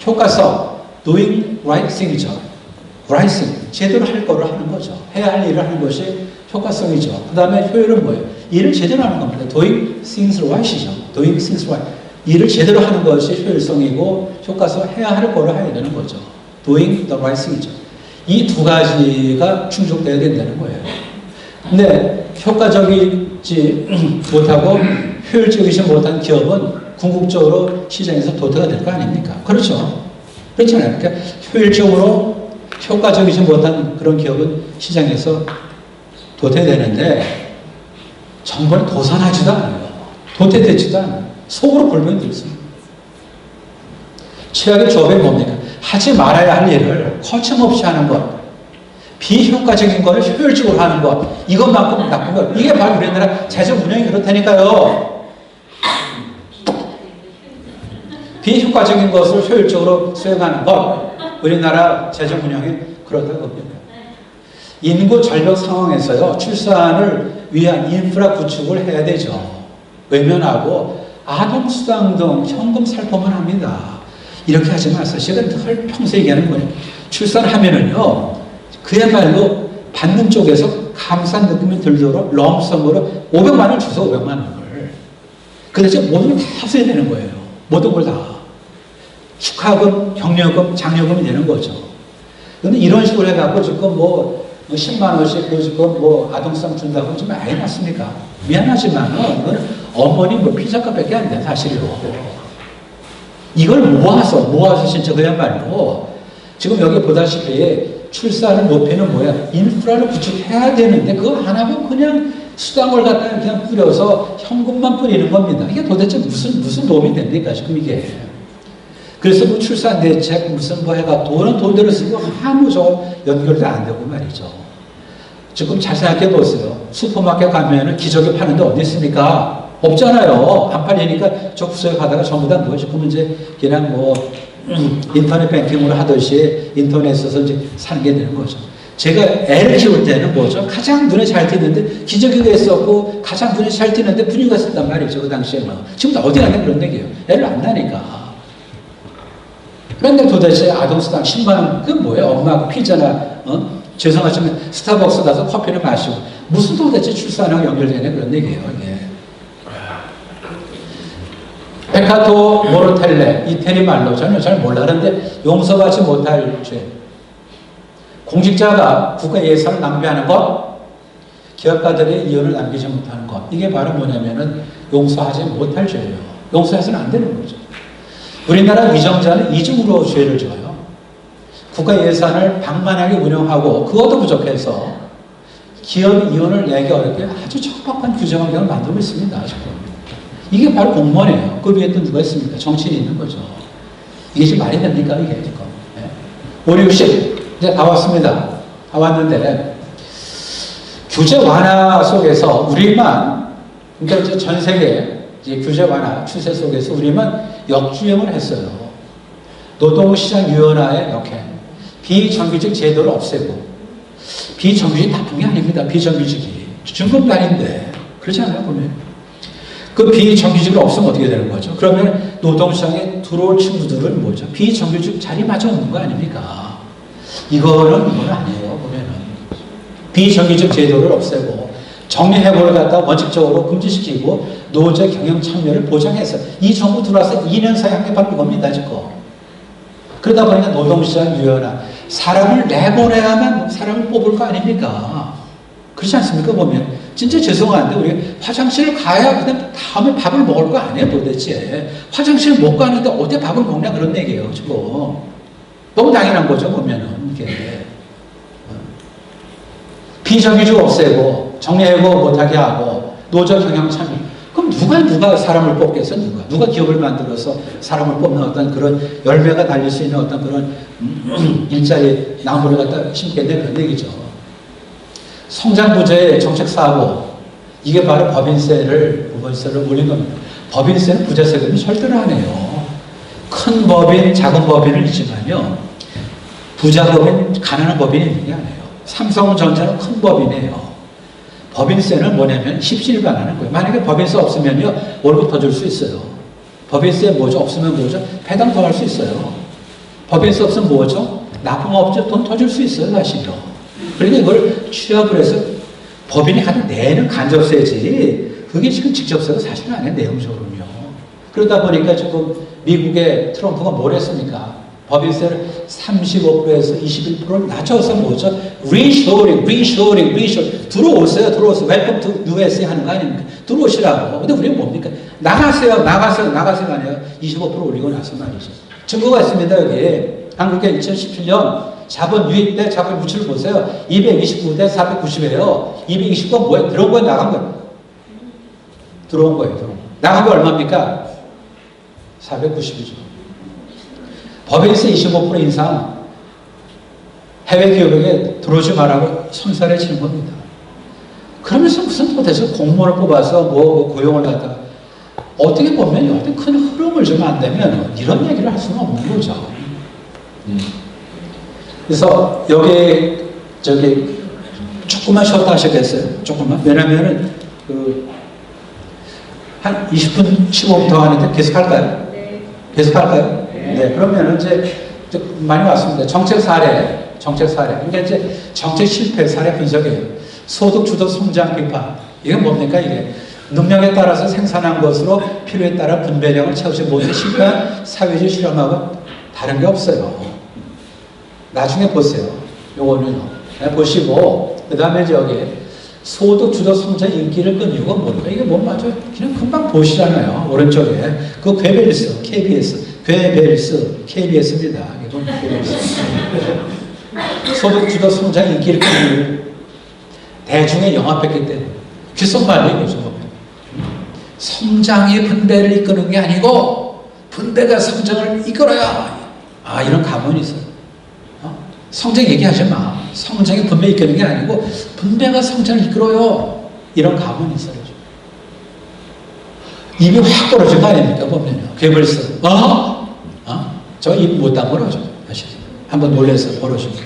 Speaker 1: 효과성, doing right thing이죠. right thing, 제대로 할 거를 하는 거죠. 해야 할 일을 하는 것이 효과성이죠. 그 다음에 효율은 뭐예요? 일을 제대로 하는 겁니다. doing things right이죠. doing things right. 일을 제대로 하는 것이 효율성이고 효과성해야 할 거를 해야 되는 거죠. doing the right thing이죠. 이 두 가지가 충족돼야 된다는 거예요. 근데 효과적이지 못하고 효율적이지 못한 기업은 궁극적으로 시장에서 도태가 될 거 아닙니까? 그렇죠. 그렇잖아요. 그러니까 효율적으로 효과적이지 못한 그런 기업은 시장에서 도태되는데 정부는 도산하지도 않아요. 도태되지도 않아요. 속으로 불명이 들습니다. 최악의 조업이 뭡니까? 하지 말아야 할 일을 거침없이 하는 것, 비효과적인 것을 효율적으로 하는 것, 이것만큼 나쁜 것. 이게 바로 우리나라 재정 운영이 그렇다니까요. 비효과적인 것을 효율적으로 수행하는 것, 우리나라 재정 운영이 그렇다고 봅니다. 인구 절벽 상황에서요, 출산을 위한 인프라 구축을 해야 되죠. 외면하고 아동수당 등 현금 살포만 합니다. 이렇게 하지 마세요. 제가 늘 평소에 얘기하는 거예요. 출산하면은요, 그야말로 받는 쪽에서 감사한 느낌이 들도록 럼섬으로 500만 원을 주세요. 500만 원을. 그 대신 모든 걸 다 써야 되는 거예요. 모든 걸 다. 축하금, 격려금, 장려금이 되는 거죠. 그런데 이런 식으로 해갖고 지금 뭐 10만 원씩 지금 뭐 아동수당 준다고 좀 많이 났습니까? 미안하지만은 이거는 어머니 뭐 피자값밖에 안 돼, 사실요. 이걸 모아서 진짜 그야말로 지금 여기 보다시피 출산을 높이는 뭐야? 인프라를 구축해야 되는데 그거 안 하면 그냥 수당을 갖다 그냥 뿌려서 현금만 뿌리는 겁니다. 이게 도대체 무슨 도움이 됩니까? 지금 이게. 그래서 뭐 출산 대책 무슨 뭐 해가 돈들을 쓰고 아무 연결도 안 되고 말이죠. 지금 잘 생각해 보세요. 슈퍼마켓 가면은 기저귀 파는데 어디 있습니까? 없잖아요. 안 팔리니까 저 구석에 가다가 전부 다 뭐지? 그러면 이제 그냥 뭐 인터넷 뱅킹으로 하듯이 인터넷에서 이제 사는 게 되는 거죠. 제가 애를 키울 때는 뭐죠? 가장 눈에 잘 띄는데 기저귀가 있었고 가장 눈에 잘 띄는데 분유가 있었단 말이죠. 그 당시에는. 지금도 어디 가냐 그런 얘기예요. 애를 안 나니까. 그런데 도대체 아동수당 10만 원, 그게 뭐예요? 엄마하고 피자나, 죄송하지만 스타벅스 가서 커피를 마시고, 무슨 도대체 출산하고 연결되냐 그런 얘기예요, 이게. 페카토 모르텔레, 이태리 말로 저는 잘 몰라. 그런데 용서받지 못할 죄. 공직자가 국가 예산을 낭비하는 것, 기업가들의 이윤을 남기지 못하는 것. 이게 바로 뭐냐면은 용서하지 못할 죄예요. 용서해서는 안 되는 거죠. 우리나라 위정자는 이중으로 죄를 져요. 국가 예산을 방만하게 운영하고 그것도 부족해서 기업 이윤을 내기 어렵게 아주 척박한 규정 환경을 만들고 있습니다. 지금. 이게 바로 공무원이에요. 그 위에 또 누가 있습니까? 정치인이 있는 거죠. 이게 지금 말이 됩니까? 이게 지금. 네. 5, 60 이제 다 왔습니다. 다 왔는데 규제 완화 속에서 우리만, 그러니까 이제 전 세계 이제 규제 완화 추세 속에서 우리만 역주행을 했어요. 노동시장 유연화의 역행, 비정규직 제도를 없애고, 비정규직 나쁜 게 아닙니다. 비정규직이 중급단인데 그렇지 않아요, 보면. 그 비정규직을 없으면 어떻게 되는 거죠? 그러면 노동시장에 들어올 친구들은 뭐죠? 비정규직 자리마저 없는 거 아닙니까? 이거는 아니에요, 보면은. 비정규직 제도를 없애고 정리해고를 갖다 원칙적으로 금지시키고 노조 경영 참여를 보장해서 이 정부 들어와서 2년 사이 함께 바꾼 겁니다, 지금. 그러다 보니까 노동시장 유연화. 사람을 내보내야만 사람을 뽑을 거 아닙니까? 그렇지 않습니까, 보면. 진짜 죄송한데, 우리 화장실을 가야 그다음 다음에 밥을 먹을 거 아니에요, 도대체. 화장실 못 가는데 어디 밥을 먹냐, 그런 얘기예요, 지금. 너무 당연한 거죠, 보면은. 이게. 비정규직 없애고, 정리해고 못하게 하고, 노조 경영 참여. 그럼 누가 사람을 뽑겠어? 누가 기업을 만들어서 사람을 뽑는 어떤 그런 열매가 달릴 수 있는 어떤 그런 일자리 나무를 갖다 심겠네, 그런 얘기죠. 성장부재의 정책사고, 이게 바로 법인세를 올린 겁니다. 법인세는 부자세금이 절대로 안 해요. 큰 법인, 작은 법인을 있지만요, 부자법인, 가난한 법인이 있는 게 아니에요. 삼성전자는 큰 법인이에요. 법인세는 뭐냐면 십시일반하는 거예요. 만약에 법인세 없으면요, 월급 더 줄 수 있어요. 법인세 뭐죠? 없으면 뭐죠? 배당 더 할 수 있어요. 법인세 없으면 뭐죠? 납품업체 돈 더 줄 수 있어요, 사실요. 그러니까 이걸 취합을 해서 법인이 하는 내는 간접세지, 그게 지금 직접세가 사실은 아니에요, 내용적으로는요. 그러다 보니까 지금 미국의 트럼프가 뭘 했습니까? 법인세를 35%에서 21%를 낮춰서 뭐죠? 리쇼링. 들어오세요. 웰컴 투 USA 하는 거 아닙니까? 들어오시라고. 근데 우리는 뭡니까? 나가세요. 아니에요. 25% 올리고 나서 말이죠. 증거가 있습니다. 여기 한국의 2017년 자본 유입 대 자본 유출을 보세요. 229 대 490이에요. 229가 뭐예요? 들어온 거예요? 나간 거예요? 들어온 거예요. 나간 거 얼마입니까? 490이죠. 법인세 25% 인상, 해외 기업에게 들어오지 말라고 손살에 치는 겁니다. 그러면서 무슨 도대체 공무원을 뽑아서 뭐 고용을 갖다가 어떻게 보면 여하튼 큰 흐름을 좀 안 되면 이런 얘기를 할 수는 없는 거죠. 그래서 여기 조금만 쉬었다 하시겠어요? 조금만? 왜냐면은 한 20분 15분 더 하는데 계속할까요? 네. 계속할까요? 네. 그러면은 이제 많이 왔습니다. 정책 사례. 그러니까 이제 정책 실패 사례 분석이에요. 소득 주도 성장 비판. 이게 뭡니까 이게? 능력에 따라서 생산한 것으로 필요에 따라 분배량을 채우지 못해 실패한 사회주의 실험하고 다른 게 없어요. 나중에 보세요. 요거는요. 보시고 그 다음에 저기 소득 주도 성장 인기를 끈 이유가 뭘까? 이게 뭐 맞아요? 그냥 금방 보시잖아요. 오른쪽에 그 괴벨스, KBS입니다. 이건 괴벨스. 소득 주도 성장 인기를 끈 이유 대중의 영합했기 때문에 귓속말로 이거죠. 성장이 분배를 이끄는 게 아니고 분배가 성장을 이끌어야 이런 가문이 있어요. 성장 얘기하지 마. 성장이 분배 이끄는 게 아니고 분배가 성장을 이끌어요. 이런 가문이 있어요. 입이 확 벌어진 거 아닙니까? 보면요. 괴벌스. 저 입 못 다물어죠. 한번 놀래서 벌어진 거.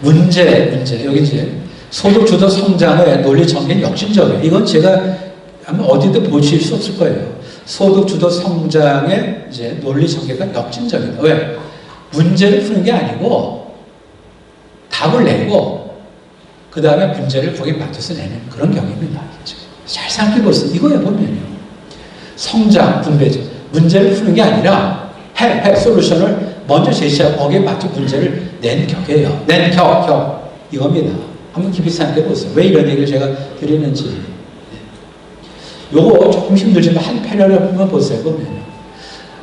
Speaker 1: 문제. 여기 이제 소득 주도 성장의 논리 전개는 역진적이에요. 이건 제가 아마 어디든 보실 수 없을 거예요. 소득 주도 성장의 이제 논리 전개가 역진적이다. 왜? 문제를 푸는 게 아니고 답을 내고 그 다음에 문제를 거기에 맞춰서 내는 그런 경우입니다. 잘 생각해 보세요. 이거에 보면요. 성장, 분배죠. 문제를 푸는 게 아니라 솔루션을 먼저 제시하고 거기에 맞춰 문제를 낸 격이에요. 이겁니다. 한번 깊이 생각해 보세요. 왜 이런 얘기를 제가 드리는지. 요거 조금 힘들지만 한 패러그래프만 보세요. 보면요.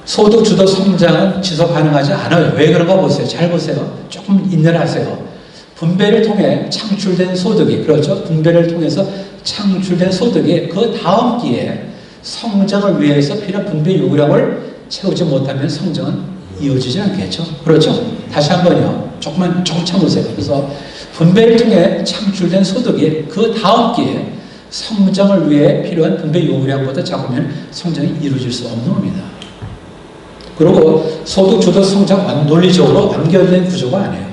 Speaker 1: 소득 주도 성장은 지속 가능하지 않아요. 왜 그런가 보세요. 잘 보세요. 조금 인내하세요. 분배를 통해 창출된 소득이, 그렇죠? 분배를 통해서 창출된 소득이 그 다음 기회에 성장을 위해서 필요한 분배 요구량을 채우지 못하면 성장은 이어지지 않겠죠? 그렇죠? 다시 한번요. 조금 참으세요. 그래서 분배를 통해 창출된 소득이 그 다음 기회에 성장을 위해 필요한 분배 요구량보다 작으면 성장이 이루어질 수 없는 겁니다. 그리고 소득 주도 성장 논리적으로 완결된 구조가 아니에요.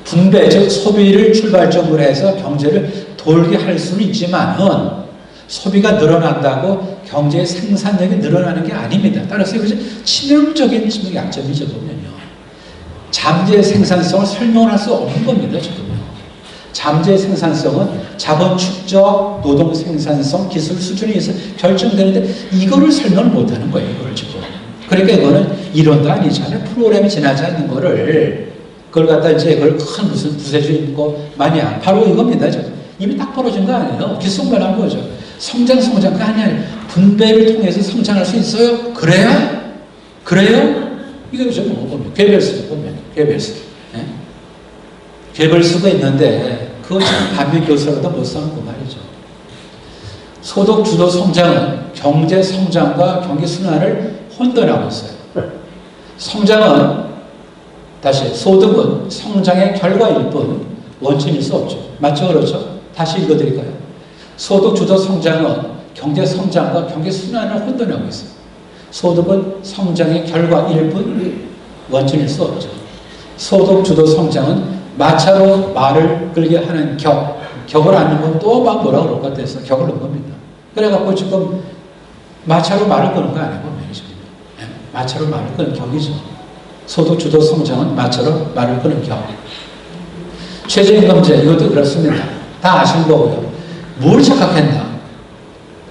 Speaker 1: 분배, 즉 소비를 출발점으로 해서 경제를 돌게 할 수는 있지만은 소비가 늘어난다고 경제의 생산력이 늘어나는 게 아닙니다. 따라서 이것이 치명적인 약점이죠. 보면요. 잠재의 생산성을 설명할 수 없는 겁니다. 지금요. 잠재의 생산성은 자본 축적, 노동 생산성, 기술 수준에 의해서 결정되는데 이거를 설명을 못하는 거예요. 이거를 지금. 그러니까 이거는 이론도 아니잖아요. 프로그램이 지나지 않는 거를 그걸 갖다 이제 그걸 큰 무슨 부세주의 있고 마냥 바로 이겁니다. 지금. 입이 딱 벌어진 거 아니에요. 귓속말한 거죠. 성장 그게 아니에요. 분배를 통해서 성장할 수 있어요? 그래요? 이거 좀 보면 괴벨스 보면 괴벨스. 네? 괴벨스가 있는데 그거 지금 반면 교수라도 못 삼고 말이죠. 소득 주도 성장은 경제 성장과 경기 순환을 혼돈하고 있어요. 성장은 다시 소득은 성장의 결과일 뿐 원천일 수 없죠. 맞죠? 그렇죠? 다시 읽어드릴까요? 소득 주도 성장은 경제 성장과 경제 순환을 혼돈하고 있어요. 소득은 성장의 결과일 뿐 원천일 수 없죠. 소득 주도 성장은 마차로 말을 끌게 하는 격을 앉는 건 또 막 뭐라 그럴 것 같아서 격을 넣은 겁니다. 그래갖고 지금 마차로 말을 끄는 거 아니고 마차로 말을 끄는 격이죠. 소득 주도 성장은 마차로 말을 끄는 격. 최저임금제 이것도 그렇습니다. 다 아시는 거고요. 뭘 착각했나?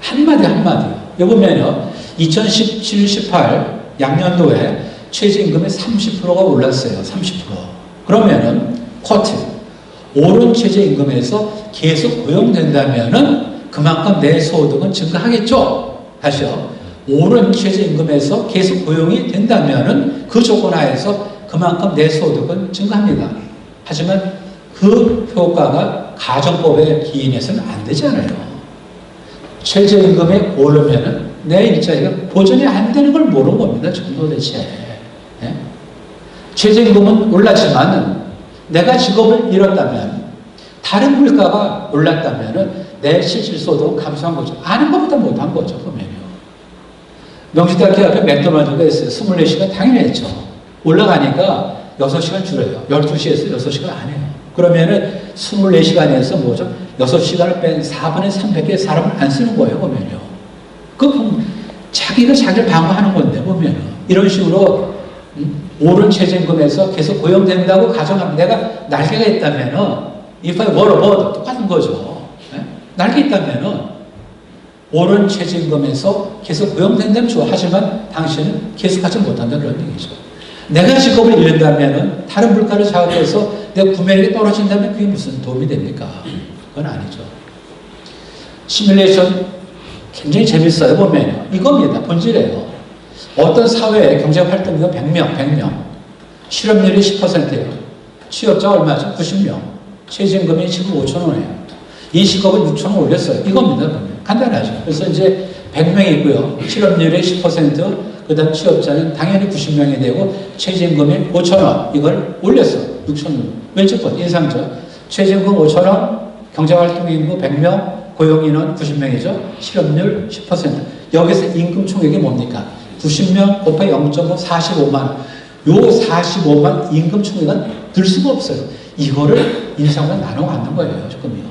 Speaker 1: 한마디요. 여기 보면요. 2017, 18 양년도에 최저임금이 30%가 올랐어요. 30%. 그러면은 쿼트 오른 최저임금에서 계속 고용된다면은 그만큼 내 소득은 증가하겠죠. 다시요. 오른 최저임금에서 계속 고용이 된다면은 그 조건 하에서 그만큼 내 소득은 증가합니다. 하지만 그 효과가 가정법에 기인해서는 안 되잖아요. 최저임금이 오르면은 내 일자리가 보전이 안 되는 걸 모르는 겁니다. 지금 도대체. 예? 최저임금은 올랐지만 내가 직업을 잃었다면 다른 물가가 올랐다면 내 실질소득은 감소한 거죠. 아는 것보다 못한 거죠. 보면요. 명지대학교 앞에 맥도날드가 있어요. 24시간 당연히 했죠. 올라가니까 6시간 줄여요. 12시에서 6시간 안 해요. 그러면은 24시간에서 뭐죠? 6시간을 뺀 4분의 300개 사람을 안 쓰는 거예요. 보면요. 그 자기가 자기를 방어하는 건데 보면은 이런 식으로 오른 최저임금에서 계속 고용된다고 가정하면 내가 날개가 있다면은 if I were a bird 똑같은 거죠. 네? 날개 있다면은 오른 최저임금에서 계속 고용된다면 좋아. 하지만 당신은 계속하지 못한다 그런 얘기죠. 내가 직업을 잃는다면은 다른 물가를 자극해서 내 구매력이 떨어진다면 그게 무슨 도움이 됩니까? 그건 아니죠. 시뮬레이션 굉장히 재밌어요. 보면요. 이겁니다. 본질이에요. 어떤 사회의 경제활동가 100명, 실업률이 10%예요. 취업자 얼마죠? 90명. 최저임금이 지금 5,000원이에요. 이 직업을 6,000원 올렸어요. 이겁니다. 보면. 간단하죠. 그래서 이제 100명이 있고요. 실업률이 10%, 그 다음 취업자는 당연히 90명이 되고 최저임금이 5,000원. 이걸 올렸어. 6,000원. 왼쪽번 인상적. 최저임금 5,000원, 경제활동인구 100명, 고용인원 90명이죠. 실업률 10%. 여기서 임금 총액이 뭡니까? 90명 곱하기 0.5, 45만 원. 요 45만 임금 총액은 들 수가 없어요. 이거를 인상으로 나눠 갖는 거예요. 조금요.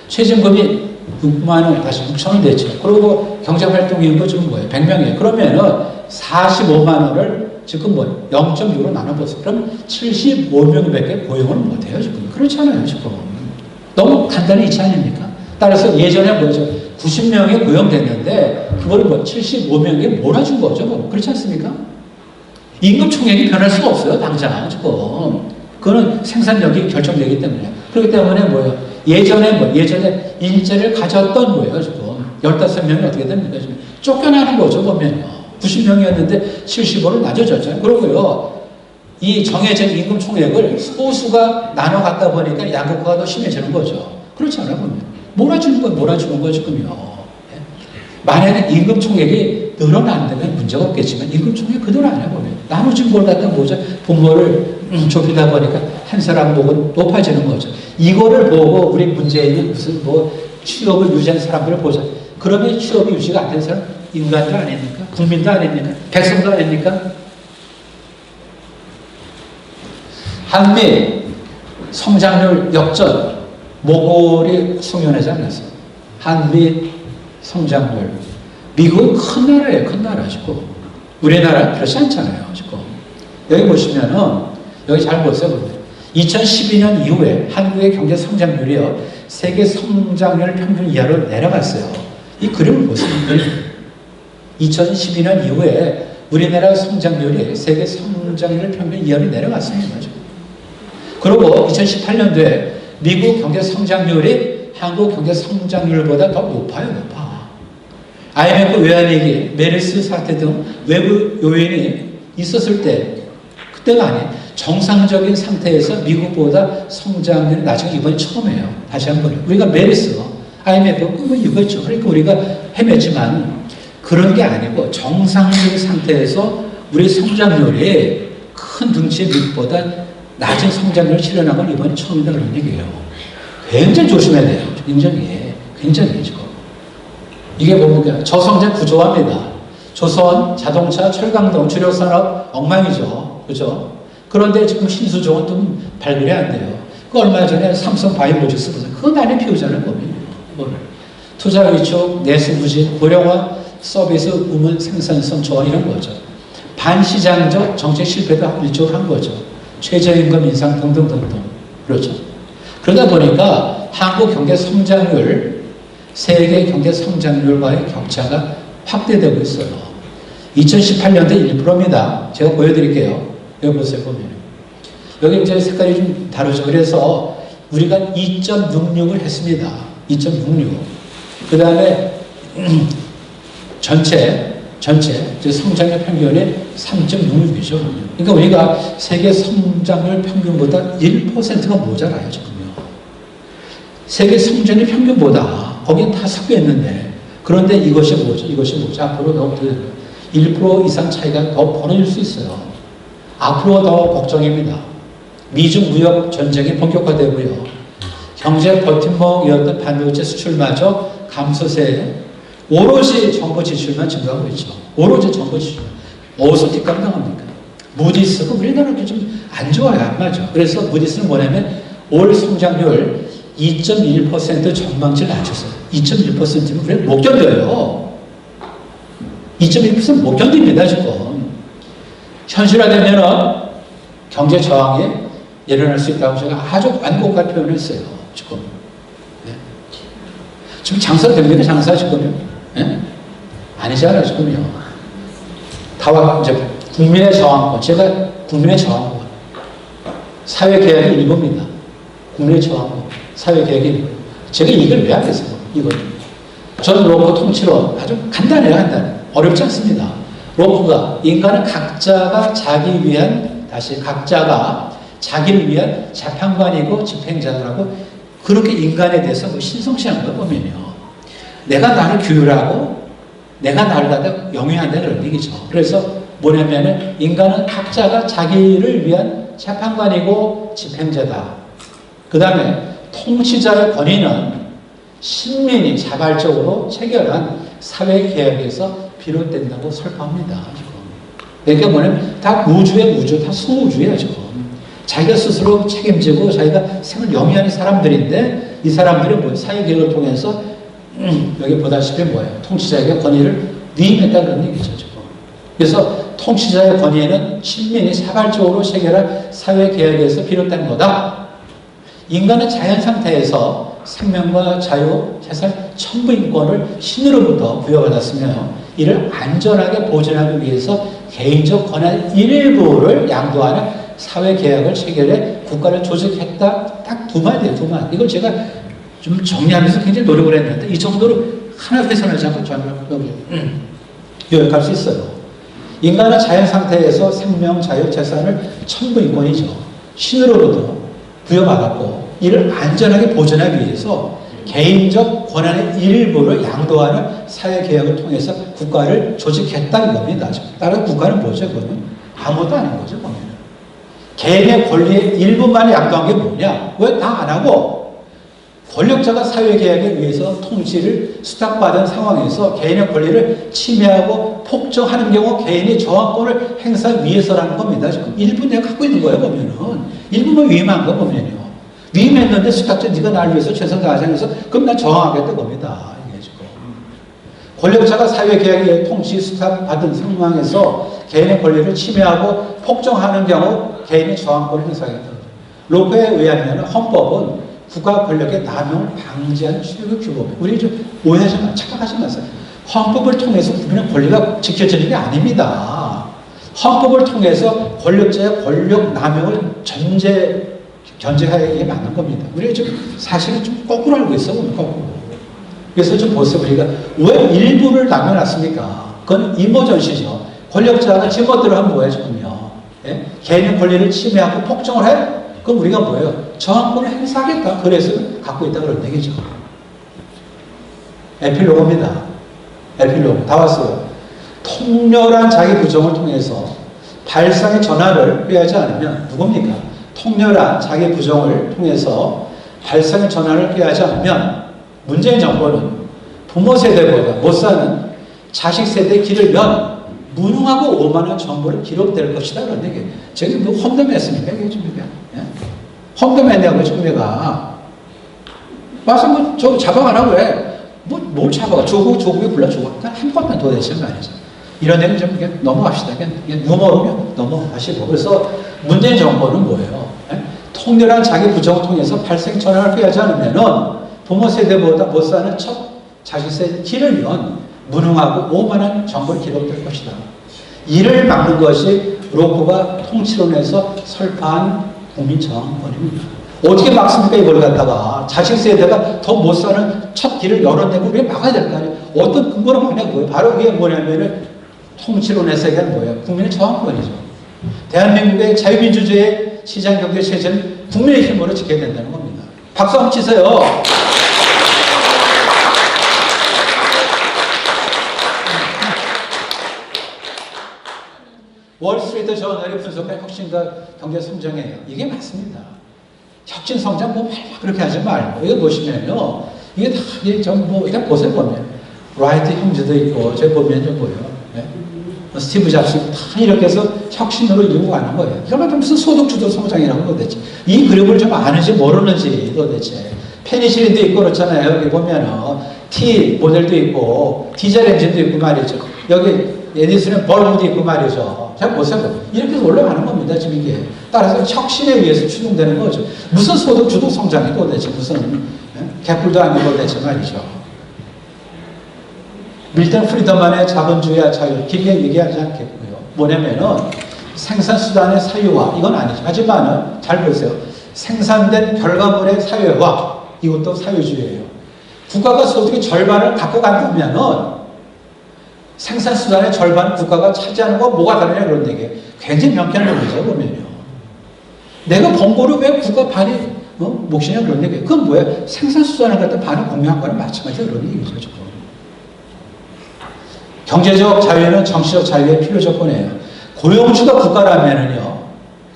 Speaker 1: 최저임금이 6만 원, 다시 6천 원 됐죠. 그리고 경제활동인구 지금 뭐예요? 100명이에요. 그러면은 45만 원을 지금 뭐 0.6로 나눠보세요. 그럼 75명밖에 고용을 못해요. 지금. 그렇잖아요. 지금. 너무 간단히 있지 않습니까? 따라서 예전에 뭐죠? 90명이 고용됐는데 그걸 뭐 75명이 몰아준 거죠. 뭐. 그렇지 않습니까? 임금 총액이 변할 수가 없어요. 당장 지금. 그거는 생산력이 결정되기 때문에. 그렇기 때문에 뭐예요? 예전에 인재를 가졌던 거예요. 지금. 15명이 어떻게 됩니까? 지금 쫓겨나는 거죠. 보면요. 90명이었는데 75로 낮아졌잖아요. 그러고요. 이 정해진 임금 총액을 소수가 나눠 갖다 보니까 양극화가 더 심해지는 거죠. 그렇지 않아 보면. 몰아주는 건 몰아주는 거죠. 지금요. 만약에 임금 총액이 늘어난다면 문제가 없겠지만 임금 총액 그대로 안 해보면 나눠진 걸 갖다 보자 분모를 좁히다 보니까 한 사람 목은 높아지는 거죠. 이거를 보고 우리 문재인이 무슨 뭐 취업을 유지한 사람들을 보자. 그러면 취업이 유지가 안 된 사람 인간도 아닙니까? 국민도 아닙니까? 백성도 아닙니까? 한미 성장률 역전 모골이 송연하지 않았어요. 한미 성장률. 미국은 큰 나라예요. 큰 나라 지금. 우리나라 그렇지 않잖아요. 지금. 여기 보시면은 여기 잘 보세요. 2012년 이후에 한국의 경제 성장률이요. 세계 성장률 평균 이하로 내려갔어요. 이 그림을 보세요. 2012년 이후에 우리나라 성장률이 세계 성장률 평균 이하로 내려갔습니다. 지금. 그리고 2018년도에 미국 경제 성장률이 한국 경제 성장률보다 더 높아요. 높아. IMF 외환위기, 메르스 사태 등 외부 요인이 있었을 때 그때가 아니에요. 정상적인 상태에서 미국보다 성장률이 나중에 이번이 처음이에요. 다시 한번 우리가 메르스, IMF 꿈을 이거죠. 그러니까 우리가 헤맸지만 그런 게 아니고 정상적인 상태에서 우리 성장률이 큰 등치의 미국보다 낮은 성장률을 실현한 건 이번이 처음이다 그런 얘기예요. 굉장히 조심해야 돼요. 굉장히 지금. 이게 뭡니까? 저성장 구조화입니다. 조선, 자동차, 철강등, 주력산업 엉망이죠. 그죠? 그런데 지금 신수종은 좀 발굴이 안 돼요. 그 얼마 전에 삼성 바이오로직스 보세요. 그건 안에 피우자는 거예요. 투자 위축, 내수 부진, 고령화, 서비스 부문 생산성 저하 이런 거죠. 반시장적 정책 실패도 일조를 한 거죠. 최저임금 인상 등등등등. 그렇죠. 그러다 보니까 한국 경제 성장률, 세계 경제 성장률과의 격차가
Speaker 2: 확대되고 있어요. 2018년도 1%입니다. 제가 보여드릴게요. 여기 보세요, 보면. 여기 이제 색깔이 좀 다르죠. 그래서 우리가 2.66을 했습니다. 2.66. 그 다음에 전체 성장률 평균이 3.66이죠. 그러니까 우리가 세계 성장률 평균보다 1%가 모자라요, 지금요. 세계 성장률 평균보다 거기에 다 섞여 있는데, 그런데 이것이 뭐죠? 앞으로 더 1% 이상 차이가 더 벌어질 수 있어요. 앞으로 더 걱정입니다. 미중 무역 전쟁이 본격화되고요. 경제 버팀목이었던 반도체 수출마저 감소세에 오로지 정부 지출만 증가하고 있죠. 오로지 정부 지출. 어디서 뒷감당합니까? 무디스가 우리나라도 좀 안 좋아요. 안 맞아. 그래서 무디스는 뭐냐면 올 성장률 2.1% 전망치를 낮췄어요. 2.1%면 그래 못 견뎌요. 2.1% 못 견딥니다, 지금. 현실화되면 경제 저항이 일어날 수 있다고 제가 아주 완곡한 표현을 했어요, 지금. 네. 지금 장사 됩니까? 장사 지금요? 네? 아니잖아요, 지금요. 다와 이제 국민의 저항권. 제가 국민의 저항권. 사회개혁의 일부입니다. 국민의 저항권. 사회개혁의 일부. 제가 이걸 왜 하겠어요? 이걸. 저는 로프 통치론 아주 간단해요, 간단해. 어렵지 않습니다. 로프가 인간은 각자가 자기를 위한 재판관이고 집행자라고 그렇게 인간에 대해서 신성시한 거 보면요. 내가 나를 규율하고 내가 나를 갖다 영위한다는 얘기죠. 그래서 뭐냐면은 인간은 각자가 자기를 위한 재판관이고 집행자다. 그 다음에 통치자의 권위는 신민이 자발적으로 체결한 사회개혁에서 비롯된다고 설파합니다. 지금. 그러니까 뭐냐면 다 우주의 우주, 다 성우주예요. 지금. 자기가 스스로 책임지고 자기가 생을 영위하는 사람들인데 이 사람들은 뭐 사회개혁을 통해서 여기 보다시피 뭐예요? 통치자에게 권위를 위임했다 그런 얘기죠. 지금. 그래서 통치자의 권위에는 신민이 자발적으로 체결한 사회개혁에서 비롯된 거다. 인간은 자연 상태에서 생명과 자유, 재산, 천부 인권을 신으로부터 부여받았으며 이를 안전하게 보존하기 위해서 개인적 권한 일부를 양도하는 사회개혁을 체결해 국가를 조직했다. 딱 두 마디예요, 두 마디. 이걸 제가 좀 정리하면서 굉장히 노력을 했는데 이 정도로 하나 훼손하지 않고 저는 요약할 수 있어요. 인간은 자연 상태에서 생명, 자유, 재산을 천부 인권이죠. 신으로부터 부여받았고 이를 안전하게 보존하기 위해서 개인적 권한의 일부를 양도하는 사회개혁을 통해서 국가를 조직했다는 겁니다. 따라서 국가는 뭐죠? 그거는 아무것도 아닌 거죠. 보면. 개인의 권리의 일부만을 양도한 게 뭐냐? 왜 다 안 하고 권력자가 사회개혁에 의해서 통치를 수탁받은 상황에서 개인의 권리를 침해하고 폭정하는 경우 개인이 저항권을 행사하기 위해서라는 겁니다. 지금 일부 내가 갖고 있는 거예요. 보면은 일부만 위임한 거 보면요. 위임했는데 수탁자 네가 나를 위해서 최선 다하지 않아서 그럼 난 저항하겠다 겁니다. 이게 지금 권력자가 사회개혁의 통치 수탁받은 상황에서 개인의 권리를 침해하고 폭정하는 경우 개인의 저항권을 행사하겠다. 로페에 의하면 헌법은 국가 권력의 남용을 방지하는 최고 규범이에요. 우리 좀 오해하지 마세요. 착각하지 마세요. 헌법을 통해서 국민의 권리가 지켜지는 게 아닙니다. 헌법을 통해서 권력자의 권력 남용을 견제하기에 맞는 겁니다. 우리가 지금 사실은 좀 거꾸로 알고 있어, 거꾸로. 그래서 좀 보세요. 우리가 왜 일부를 남겨놨습니까? 그건 이모전시죠. 권력자가 지멋대로 하면 뭐예요, 지금요? 예? 개인의 권리를 침해하고 폭정을 해? 그럼 우리가 뭐예요? 저항권을 행사하겠다. 그래서 갖고 있다 그런 얘기죠. 에필로그입니다. 에필로그. 다 왔어요. 통렬한 자기 부정을 통해서 발상의 전환을 꾀하지 않으면 누굽니까? 통렬한 자기 부정을 통해서 발상의 전환을 꾀하지 않으면 문재인 정권은 부모 세대보다 못 사는 자식 세대의 길을 연 무능하고 오만한 정보를 기록될 것이다. 그런 얘기. 제가 뭐 험담했습니까? 이게 좀 이게. 예? 험담했냐고 지금 내가. 와서 뭐 저 잡아가라고 해. 뭘 잡아가? 조국에 불러 조국. 한 번만 더 내시는 거 아니죠. 이런 데는 좀 이렇게 넘어갑시다. 그냥 유머로 넘어가시고. 그래서 문재인 정권은 뭐예요? 예? 통렬한 자기 부정을 통해서 발생 전환을 꾀하지 않으면은 부모 세대보다 못 사는 첫 자식 세대 길을 연 무능하고 오만한 정부를 기록될 것이다. 이를 막는 것이 로코가 통치론에서 설파한 국민정권입니다. 어떻게 막습니까? 이걸 갖다가 자식 세대가 더 못 사는 첫 길을 열어내고 왜 막아야 될 거 아니에요? 어떤 근거로 막냐는 거예요. 바로 그게 뭐냐면은 통치론에서 얘기하는 뭐예요? 국민의 저항권이죠. 대한민국의 자유민주주의 시장경제 체제는 국민의 힘으로 지켜야 된다는 겁니다. 박수 한번 치세요. 월스트리트 저널의 분석한 혁신과 경제 성장이에요. 이게 맞습니다. 혁신 성장 뭐 그렇게 하지 말고 이거 보시면요, 이게 다 이게 전부 일단 보세요. 보면 라이트 형제도 있고 제 보면요 뭐요, 네? 스티브 잡스 다 이렇게 해서 혁신으로 이루고 가는 거예요. 이러면 무슨 소득주도 성장이라고 도대체 이 그림을 좀 아는지 모르는지 도대체. 페니실린도 있고 그렇잖아요. 여기 보면은 T 모델도 있고 디젤 엔진도 있고 말이죠. 여기 에디슨의 벌브도 있고 말이죠. 자 보세요. 이렇게 해서 올라가는 겁니다. 지금 이게. 따라서 혁신에 의해서 추동되는 거죠. 무슨 소득 주도 성장이 도대체 무슨 개뿔도 아니고 도대체 말이죠. 밀턴 프리드만의 자본주의와 자유 길게 얘기하지 않겠고요. 뭐냐면은 생산수단의 사유화 이건 아니죠. 하지만은 잘 보세요. 생산된 결과물의 사유화 이것도 사유주의예요. 국가가 소득의 절반을 갖고 간다면은 생산수단의 절반을 국가가 차지하는 거 뭐가 다르냐 그런 얘기예요. 굉장히 명쾌한 논리죠 보면요. 내가 번 거를 왜 국가 반이 몫이냐 그런 얘기예요. 그건 뭐야? 생산수단을 갖다 반을 공유한 거랑 마찬가지 그런 얘기죠. 지금. 경제적 자유는 정치적 자유의 필요 조건이에요. 고용주가 국가라면은요,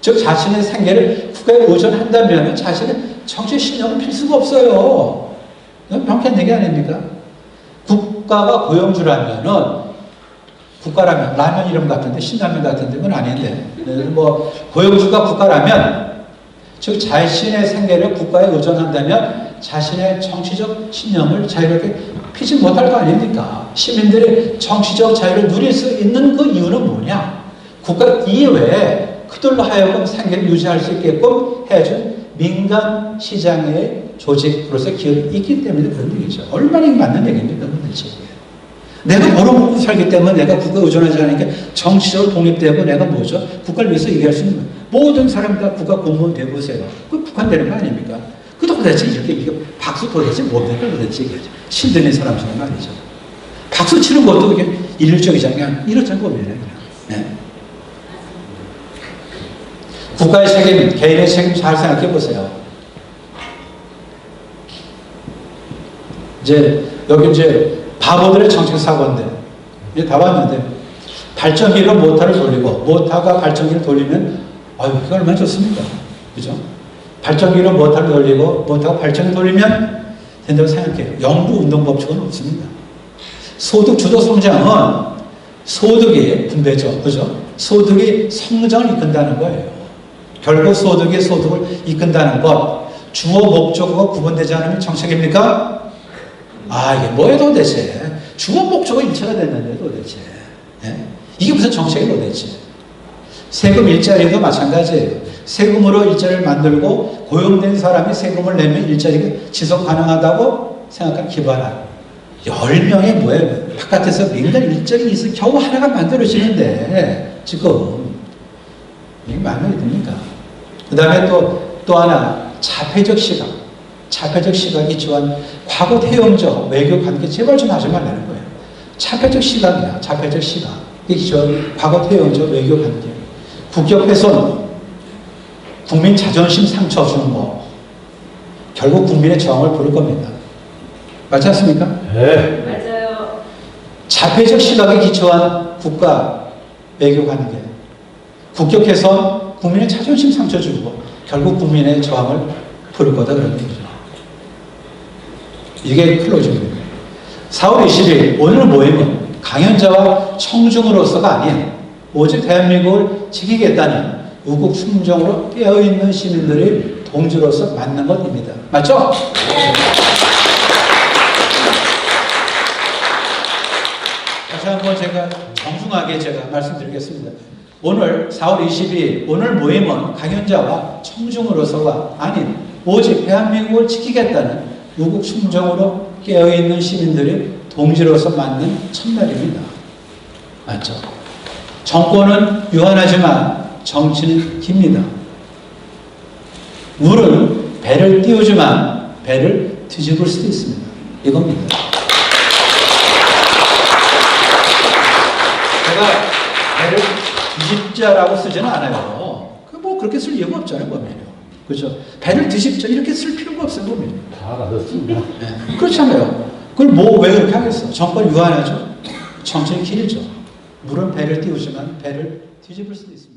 Speaker 2: 즉 자신의 생계를 국가에 의존한다면 자신의 정치 신념은 필수가 없어요. 이건 명쾌한 얘기 아닙니까? 국가가 고용주라면은 국가라면 라면 이름 같은데 신라면 같은데 그건 아닌데 뭐 고용주가 국가라면 즉 자신의 생계를 국가에 의존한다면 자신의 정치적 신념을 자유롭게 피지 못할 거 아닙니까? 시민들이 정치적 자유를 누릴 수 있는 그 이유는 뭐냐? 국가 이외에 그들로 하여금 생계를 유지할 수 있게끔 해준 민간 시장의 조직으로서 기업이 있기 때문에 그런 얘기죠. 얼마나 맞는 얘기입니까? 도대체. 내가 벌어먹고 살기 때문에 내가 국가에 의존하지 않으니까 정치적으로 독립되고 내가 뭐죠? 국가를 위해서 얘기할 수 있는 거예요. 모든 사람 다 국가 공무원 되보세요. 그 북한 되는 거 아닙니까? 그 도대체 이렇게 박수 도대체 뭡니까? 도대체 이게 신드는 사람처럼 말이죠. 박수 치는 것도 이게 일률적이지 않냐? 이렇다는 겁니다. 네. 국가의 책임, 개인의 책임 잘 생각해 보세요. 여기 바보들의 정책 사고인데, 이제 다 왔는데, 발전기로 모터를 돌리고, 모터가 발전기를 돌리면, 이게 얼마나 좋습니까? 그죠? 발전기로 모터를 돌리고, 모터가 발전기를 돌리면 된다고 생각해요. 영구 운동 법칙은 없습니다. 소득 주도 성장은 소득이 분배죠. 그죠? 소득이 성장을 이끈다는 거예요. 결국 소득이 소득을 이끈다는 것. 주어 목적어가 구분되지 않으면 정책입니까? 이게 뭐예요 도대체? 주어 목적어 일체가 됐는데 도대체. 예? 이게 무슨 정책이에요 도대체? 세금 일자리도 마찬가지예요. 세금으로 일자리를 만들고 고용된 사람이 세금을 내면 일자리가 지속 가능하다고 생각한 기반한 10명의 뭐예요? 바깥에서 민간 일자리 있어 겨우 하나가 만들어지는데 지금 이게 마음에 듭니까? 그 다음에 또 하나 자폐적 시각. 자폐적 시각이 좋아한 과거 태형적 외교 관계 제발 좀 하지 말라는 거예요. 자폐적 시각이야. 자폐적 시각. 이게 좋아한 과거 태형적 외교 관계. 국격 훼손, 국민 자존심 상처 주는 거. 결국 국민의 저항을 부를 겁니다. 맞지 않습니까?
Speaker 3: 네.
Speaker 4: 맞아요.
Speaker 2: 자폐적 시각에 기초한 국가 외교 관계. 국격 훼손, 국민의 자존심 상처 주고 결국 국민의 저항을 부를 거다 그런 얘기죠. 이게 클로징입니다. 4월 20일 오늘 모임은 강연자와 청중으로서가 아닌 오직 대한민국을 지키겠다는 우국 충정으로 깨어있는 시민들이 동지로서 만난 것입니다. 맞죠? 다시 한번 제가 정중하게 말씀드리겠습니다. 오늘 4월 22일 오늘 모임은 강연자와 청중으로서가 아닌 오직 대한민국을 지키겠다는 우국 충정으로 깨어있는 시민들이 동지로서 맞는 첫날입니다. 맞죠? 정권은 유한하지만 정치는 깁니다. 물은 배를 띄우지만 배를 뒤집을 수도 있습니다. 이겁니다. 제가 배를 뒤집자라고 쓰지는 않아요. 뭐 그렇게 쓸 이유가 없잖아요, 보면요. 그렇죠? 배를 뒤집자 이렇게 쓸 필요가 없어요, 보면요.
Speaker 3: 다 알아듣습니다.
Speaker 2: 네. 그렇잖아요. 그걸 뭐 왜 그렇게 하겠어? 정권 유한하죠. 정치는 길죠. 물은 배를 띄우지만 배를 뒤집을 수도 있습니다.